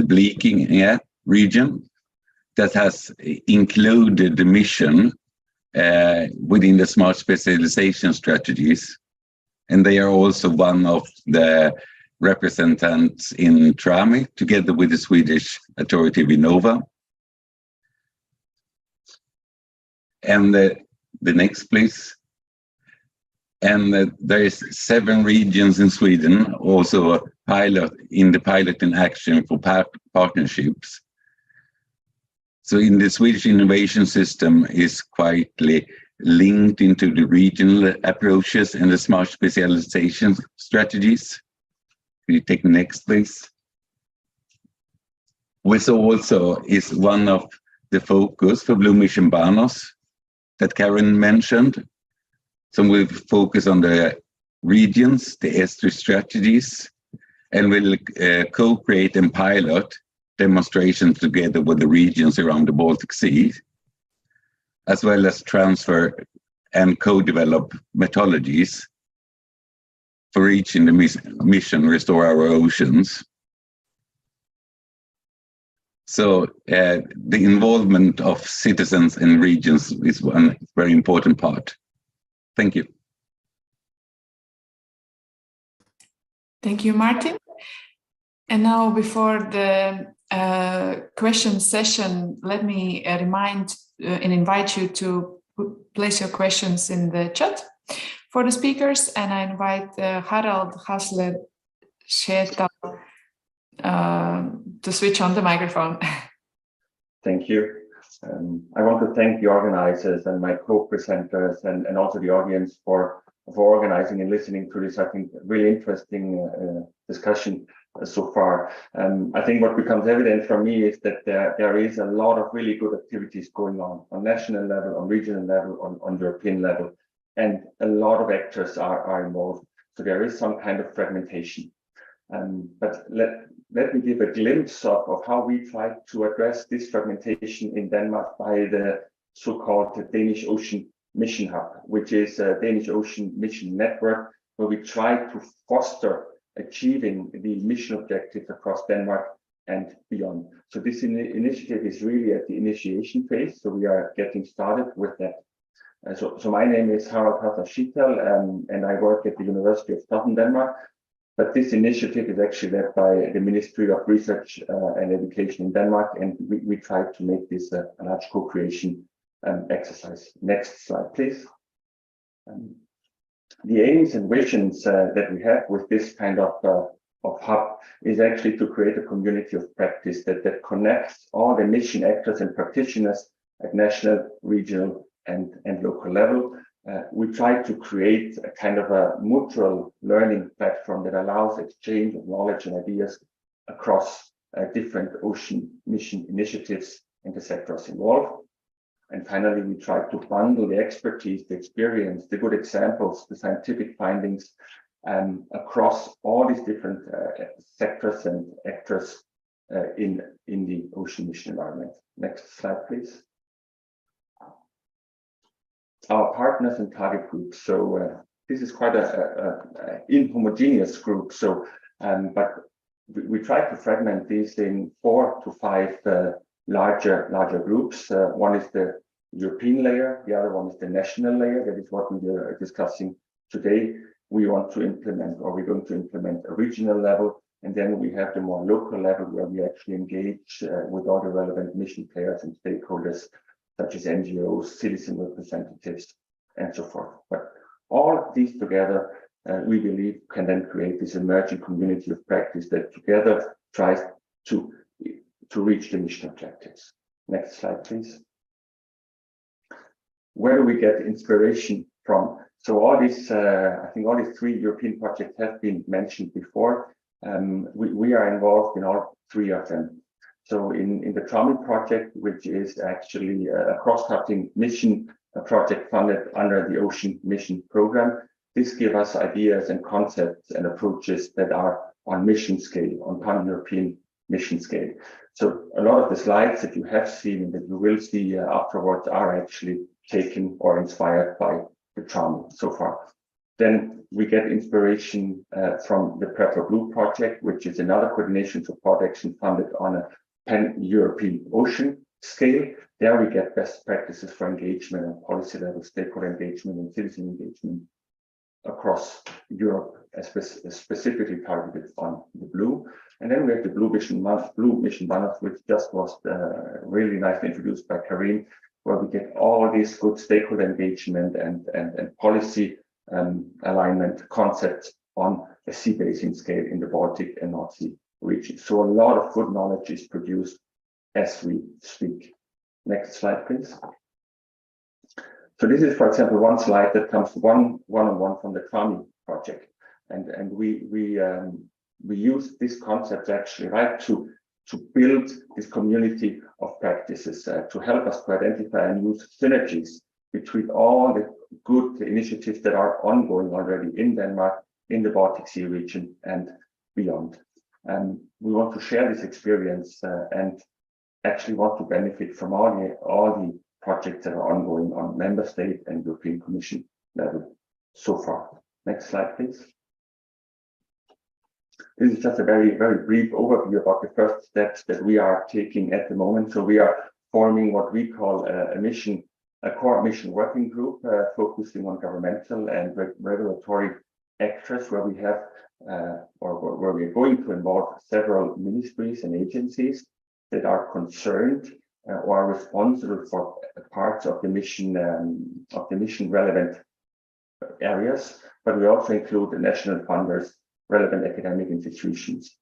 Blekinge region that has included the mission within the smart specialization strategies. And they are also one of the representatives in TRAMI, together with the Swedish authority Vinnova. And the next, please. And there is 7 regions in Sweden, also in the pilot and action for partnerships. So in the Swedish innovation system is quietly linked into the regional approaches and the smart specialization strategies. Can you take the next, please? Which also is one of the focus for Blue Mission Banos that Karen mentioned. So we'll focus on the regions, the S3 strategies, and we'll co-create and pilot demonstrations together with the regions around the Baltic Sea, as well as transfer and co-develop methodologies for reaching the mission Restore Our Oceans. So the involvement of citizens and regions is one very important part. Thank you. Thank you, Martin. And now, before the question session, let me remind and invite you to place your questions in the chat for the speakers. And I invite Harald Hasler-Schätal to switch on the microphone. Thank you. I want to thank the organizers and my co-presenters and also the audience for organizing and listening to this, I think, really interesting discussion so far. I think what becomes evident for me is that there is a lot of really good activities going on national level, on regional level, on European level, and a lot of actors are involved. So there is some kind of fragmentation. But let me give a glimpse of how we try to address this fragmentation in Denmark by the so-called Danish Ocean Mission Hub, which is a Danish Ocean Mission Network, where we try to foster achieving the mission objectives across Denmark and beyond. So this initiative is really at the initiation phase, so we are getting started with that. So my name is Harald Hasler-Schätal, and I work at the University of Southern Denmark. But this initiative is actually led by the Ministry of Research and Education in Denmark, and we try to make this a large co-creation exercise. Next slide, please. The aims and visions that we have with this kind of hub is actually to create a community of practice that connects all the mission actors and practitioners at national, regional, and local level. We try to create a kind of a mutual learning platform that allows exchange of knowledge and ideas across different ocean mission initiatives and the sectors involved. And finally, we try to bundle the expertise, the experience, the good examples, the scientific findings across all these different sectors and actors in the ocean mission environment. Next slide, please. Our partners and target groups. So this is quite a inhomogeneous group. So, but we try to fragment these in 4 to 5 larger groups. One is the European layer, the other one is the national layer. That is what we are discussing today. We want to implement, or we're going to implement, a regional level, and then we have the more local level where we actually engage with all the relevant mission players and stakeholders, such as NGOs, citizen representatives, and so forth. But all of these together, we believe, can then create this emerging community of practice that together tries to reach the mission objectives. Next slide, please. Where do we get inspiration from? So all these, I think all these 3 European projects have been mentioned before. We are involved in all 3 of them. So in the Ramm project, which is actually a cross-cutting mission project funded under the Ocean Mission Program, this gives us ideas and concepts and approaches that are on mission scale, on pan-European mission scale. So a lot of the slides that you have seen and that you will see afterwards are actually taken or inspired by the Ramm so far. Then we get inspiration from the Prepper Blue project, which is another coordination support action funded on a pan-European ocean scale. There we get best practices for engagement and policy level, stakeholder engagement and citizen engagement across Europe, specifically targeted on the blue. And then we have the Blue Mission Month, which just was really nicely introduced by Karim, where we get all these good stakeholder engagement and policy alignment concepts on a sea basin scale in the Baltic and North Sea region. So a lot of good knowledge is produced as we speak. Next slide, please. So this is, for example, one slide that comes one-on-one from the Ramm project, and we use this concept actually, right, to build this community of practices to help us to identify and use synergies between all the good initiatives that are ongoing already in Denmark, in the Baltic Sea region, and beyond. And we want to share this experience and actually want to benefit from all the projects that are ongoing on member state and European Commission level so far. Next slide, please. This is just a very, very brief overview about the first steps that we are taking at the moment. So we are forming what we call a core mission working group focusing on governmental and regulatory actors, where we have where we are going to involve several ministries and agencies that are concerned or are responsible for parts of the mission relevant areas, but we also include the national funders, relevant academic institutions.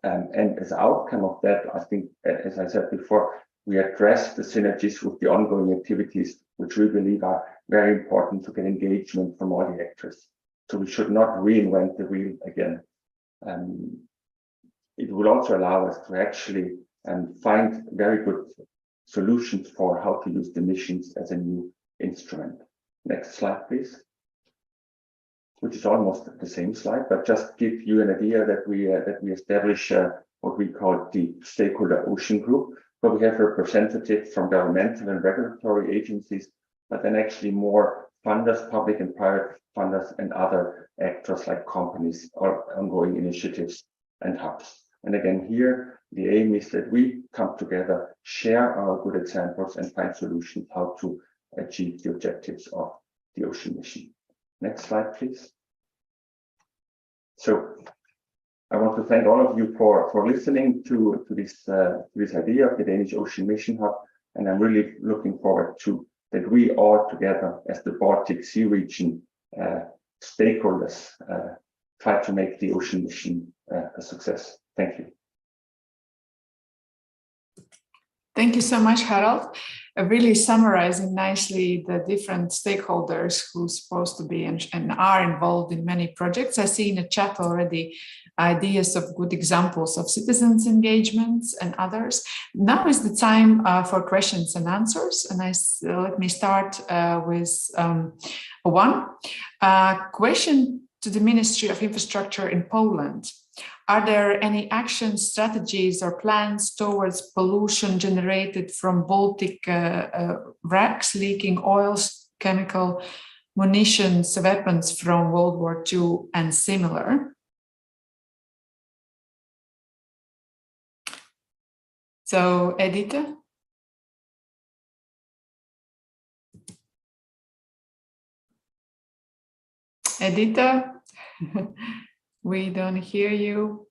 And as an outcome of that, I think, as I said before, we address the synergies with the ongoing activities, which we believe are very important to get engagement from all the actors. So we should not reinvent the wheel again. It will also allow us to actually find very good solutions for how to use the missions as a new instrument. Next slide, please. Which is almost the same slide, but just give you an idea that we establish what we call the stakeholder ocean group, where we have representatives from governmental and regulatory agencies, but then actually more funders, public and private funders, and other actors like companies or ongoing initiatives and hubs. And again, here, the aim is that we come together, share our good examples, and find solutions how to achieve the objectives of the ocean mission. Next slide, please. So I want to thank all of you for listening to this idea of the Danish Ocean Mission Hub, and I'm really looking forward to that we all together as the Baltic Sea Region stakeholders try to make the ocean mission a success. Thank you. Thank you so much, Harold. Really summarizing nicely the different stakeholders who are supposed to be and are involved in many projects. I see in the chat already ideas of good examples of citizens' engagements and others. Now is the time for questions and answers. And let me start with one question to the Ministry of Infrastructure in Poland. Are there any action strategies or plans towards pollution generated from Baltic wrecks, leaking oils, chemical munitions, weapons from World War II and similar? So, Edita? Edita, we don't hear you.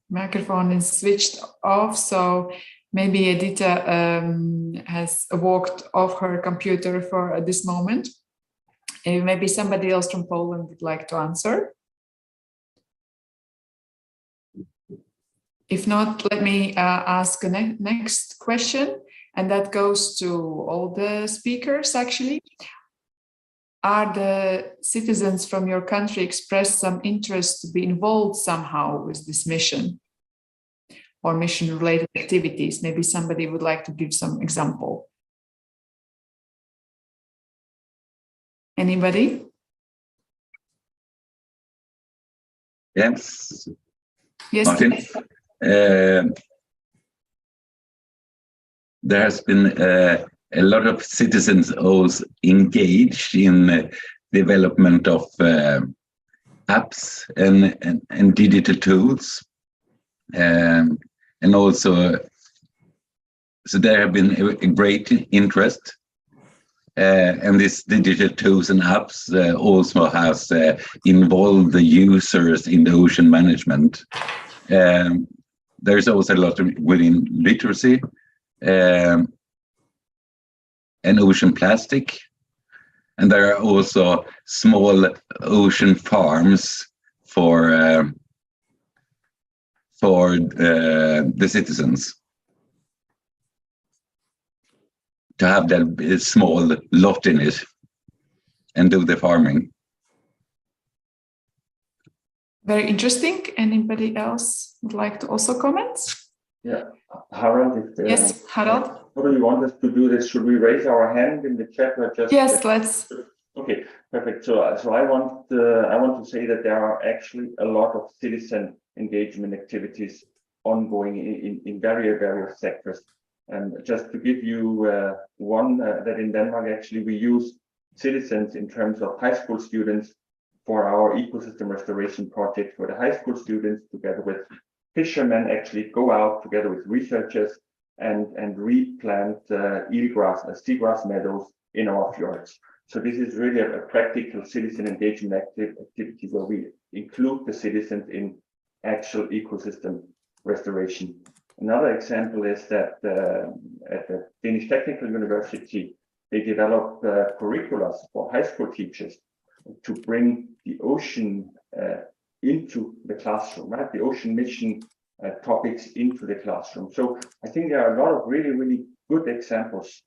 Microphone is switched off, so maybe Edita has walked off her computer for this moment. Maybe somebody else from Poland would like to answer. If not, let me ask the next question, and that goes to all the speakers actually. Are the citizens from your country expressed some interest to be involved somehow with this mission or mission-related activities? Maybe somebody would like to give some example. Anybody? Yes. Yes. Martin. There has been a lot of citizens also engaged in development of apps and digital tools, and also so there have been a great interest, and these digital tools and apps also has involved the users in the ocean management. There's also a lot within literacy and ocean plastic, and there are also small ocean farms for the citizens to have that small lot in it and do the farming. Very interesting. Anybody else would like to also comment? Yeah, Harald. Yes, Harald. How do you want us to do this? Should we raise our hand in the chat or just? Yes, let's. Okay, perfect. So I want to say that there are actually a lot of citizen engagement activities ongoing in various sectors. And just to give you one, that in Denmark actually we use citizens in terms of high school students for our ecosystem restoration project, where the high school students together with fishermen actually go out together with researchers and replant eelgrass, seagrass meadows in our fjords. So this is really a practical citizen engagement activity where we include the citizens in actual ecosystem restoration. Another example is that at the Danish Technical University, they develop curricula for high school teachers to bring the ocean into the classroom, right? The ocean mission topics into the classroom. So I think there are a lot of really good examples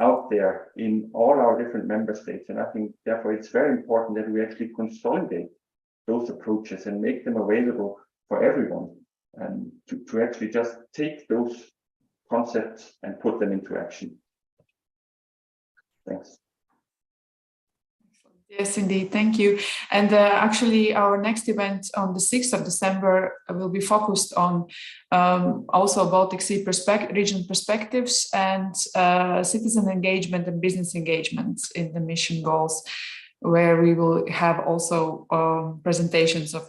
out there in all our different member states. And I think therefore it's very important that we actually consolidate those approaches and make them available for everyone, and to actually just take those concepts and put them into action. Thanks. Yes, indeed. Thank you. And actually, our next event on the 6th of December will be focused on also Baltic Sea region perspectives and citizen engagement and business engagement in the mission goals, where we will have also presentations of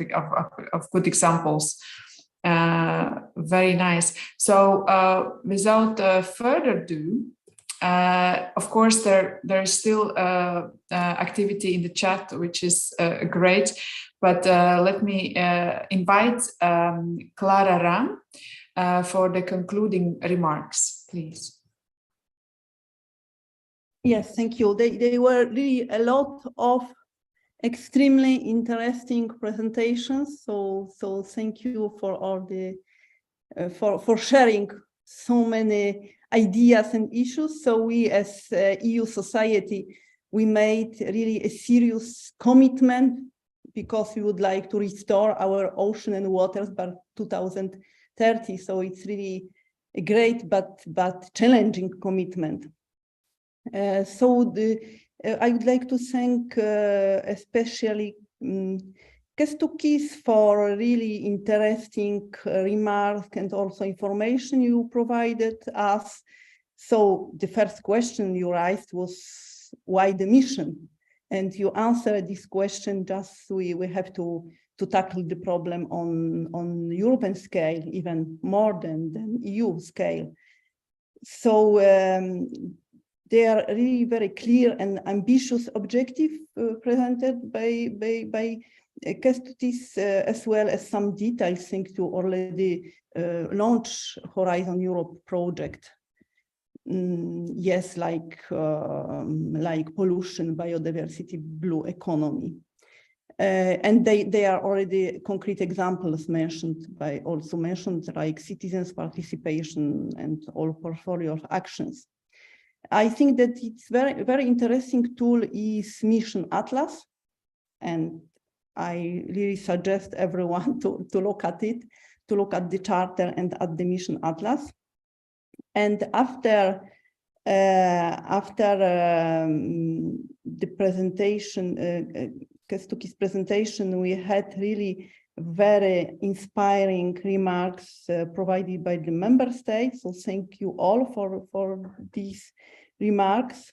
good examples. Very nice. So without further ado, of course, there is still activity in the chat, which is great. But let me invite Klara Ramm for the concluding remarks, please. Yes, thank you. They were really a lot of extremely interesting presentations. So thank you for all the for sharing so many ideas and issues. So we as EU society, we made really a serious commitment, because we would like to restore our ocean and waters by 2030. So it's really a great but challenging commitment. I would like to thank especially Kęstutis, for really interesting remarks and also information you provided us. So the first question you raised was, why the mission? And you answered this question, just we have to tackle the problem on European scale, even more than EU scale. So they are really very clear and ambitious objectives presented by Kęstutis, as well as some details linked to already launch Horizon Europe project. Yes, like pollution, biodiversity, blue economy. And they are already concrete examples mentioned like citizens' participation and all portfolio of actions. I think that it's very interesting tool is Mission Atlas, and I really suggest everyone to look at it, to look at the charter and at the Mission Atlas. And after the presentation, Kęstutis' presentation, we had really very inspiring remarks provided by the member states. So thank you all for these remarks.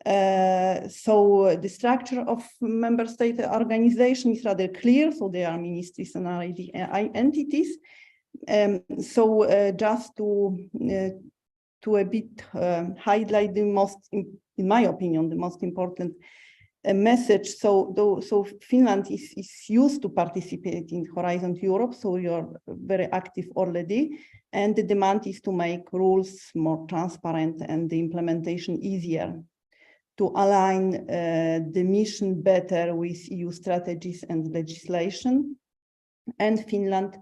So the structure of member state organization is rather clear. So they are ministries and RDI entities. So just to a bit highlight the most, in my opinion, the most important message. So Finland is used to participate in Horizon Europe, so you're very active already, and the demand is to make rules more transparent and the implementation easier, to align the mission better with EU strategies and legislation. And Finland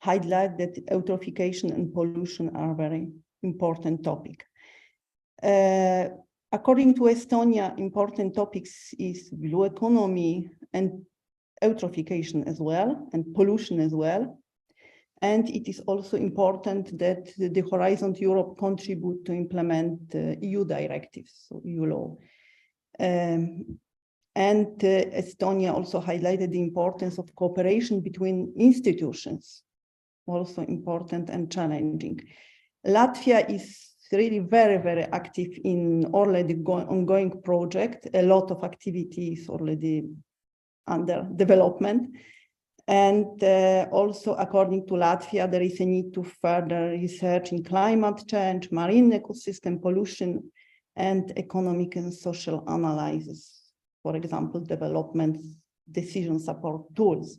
highlight that eutrophication and pollution are very important topic. According to Estonia, important topics is blue economy and eutrophication as well, and pollution as well. And it is also important that the Horizon Europe contribute to implement EU directives, so EU law. And Estonia also highlighted the importance of cooperation between institutions, also important and challenging. Latvia is really very active in already ongoing project. A lot of activities already under development. And also, according to Latvia, there is a need to further research in climate change, marine ecosystem pollution, and economic and social analysis. For example, development decision support tools.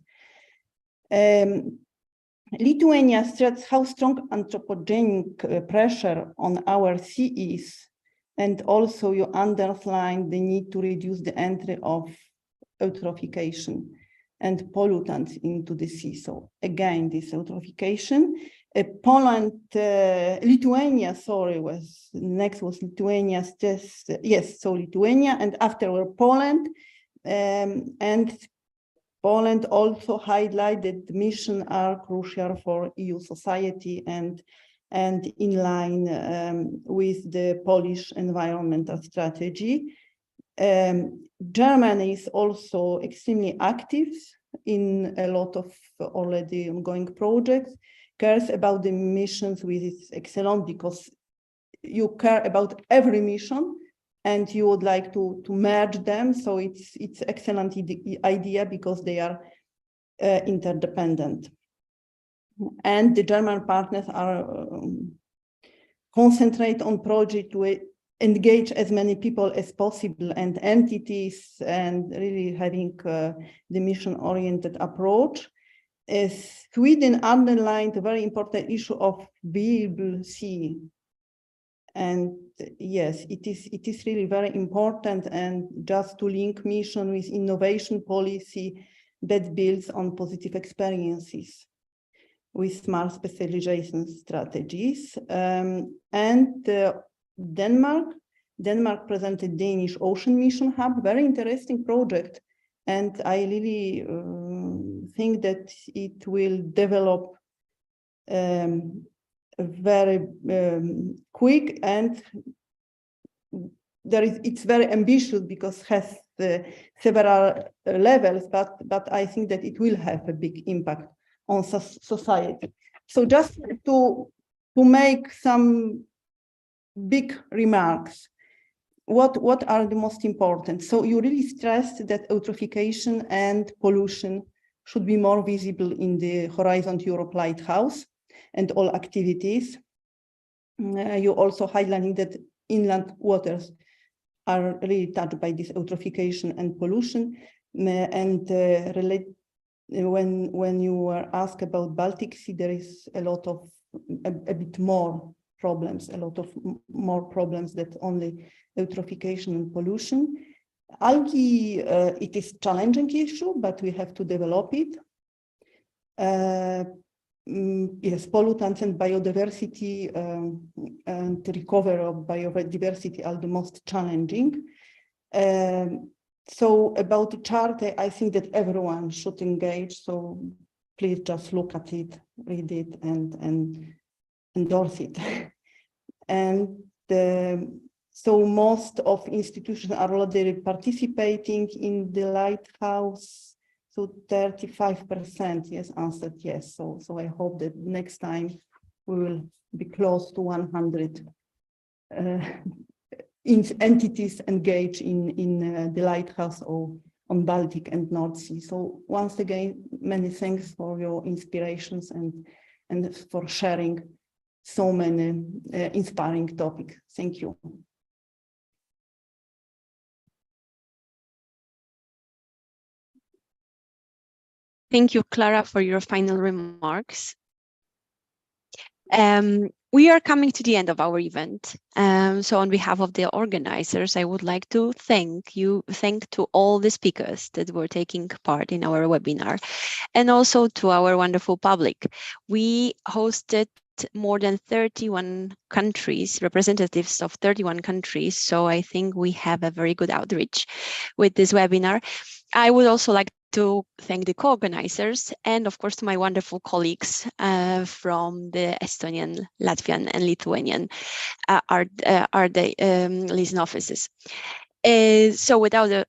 Lithuania stressed how strong anthropogenic pressure on our sea is, and also you underline the need to reduce the entry of eutrophication and pollutants into the sea. So again, this eutrophication. Lithuania, sorry, next was Lithuania. Yes, so Lithuania, and afterward Poland, and Poland also highlighted the mission are crucial for EU society and in line with the Polish environmental strategy. Germany is also extremely active in a lot of already ongoing projects, cares about the missions, which is excellent because you care about every mission and you would like to merge them. So it's excellent idea because they are interdependent. And the German partners are concentrate on project to engage as many people as possible and entities, and really having the mission-oriented approach. Sweden underlined a very important issue of visible sea. And yes, it is really very important, and just to link mission with innovation policy that builds on positive experiences with smart specialization strategies. Denmark presented Danish Ocean Mission Hub, very interesting project. And I really think that it will develop very quick, and it's very ambitious because has several levels, but I think that it will have a big impact on society. So just to make some big remarks, what are the most important? So you really stressed that eutrophication and pollution should be more visible in the Horizon Europe Lighthouse and all activities. You also highlighting that inland waters are really touched by this eutrophication and pollution. And when you were asked about Baltic Sea, there is a lot of a bit more problems, more problems that only eutrophication and pollution. Algae, it is challenging issue, but we have to develop it. Yes, pollutants and biodiversity and recovery of biodiversity are the most challenging. So about the charter, I think that everyone should engage. So please just look at it, read it, and endorse it. And so most of institutions are already participating in the lighthouse. So 35%, yes, answered yes. So I hope that next time we will be close to 100 entities engaged in the lighthouse or on Baltic and North Sea. So once again, many thanks for your inspirations and for sharing so many inspiring topics. Thank you. Thank you, Klara, for your final remarks. We are coming to the end of our event. So on behalf of the organizers, I would like to thank to all the speakers that were taking part in our webinar, and also to our wonderful public. We hosted more than 31 countries, representatives of 31 countries. So I think we have a very good outreach with this webinar. I would also like to thank the co-organizers and of course to my wonderful colleagues from the Estonian, Latvian and Lithuanian RDI Liaison Offices. So without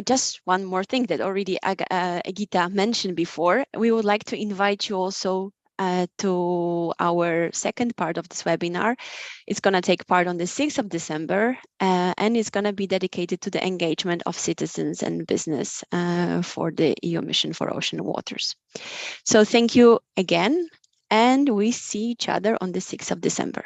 just one more thing that already Egita mentioned before, we would like to invite you also to our second part of this webinar. It's going to take part on the 6th of December and it's going to be dedicated to the engagement of citizens and business for the EU mission for ocean waters. So thank you again, and we see each other on the 6th of December.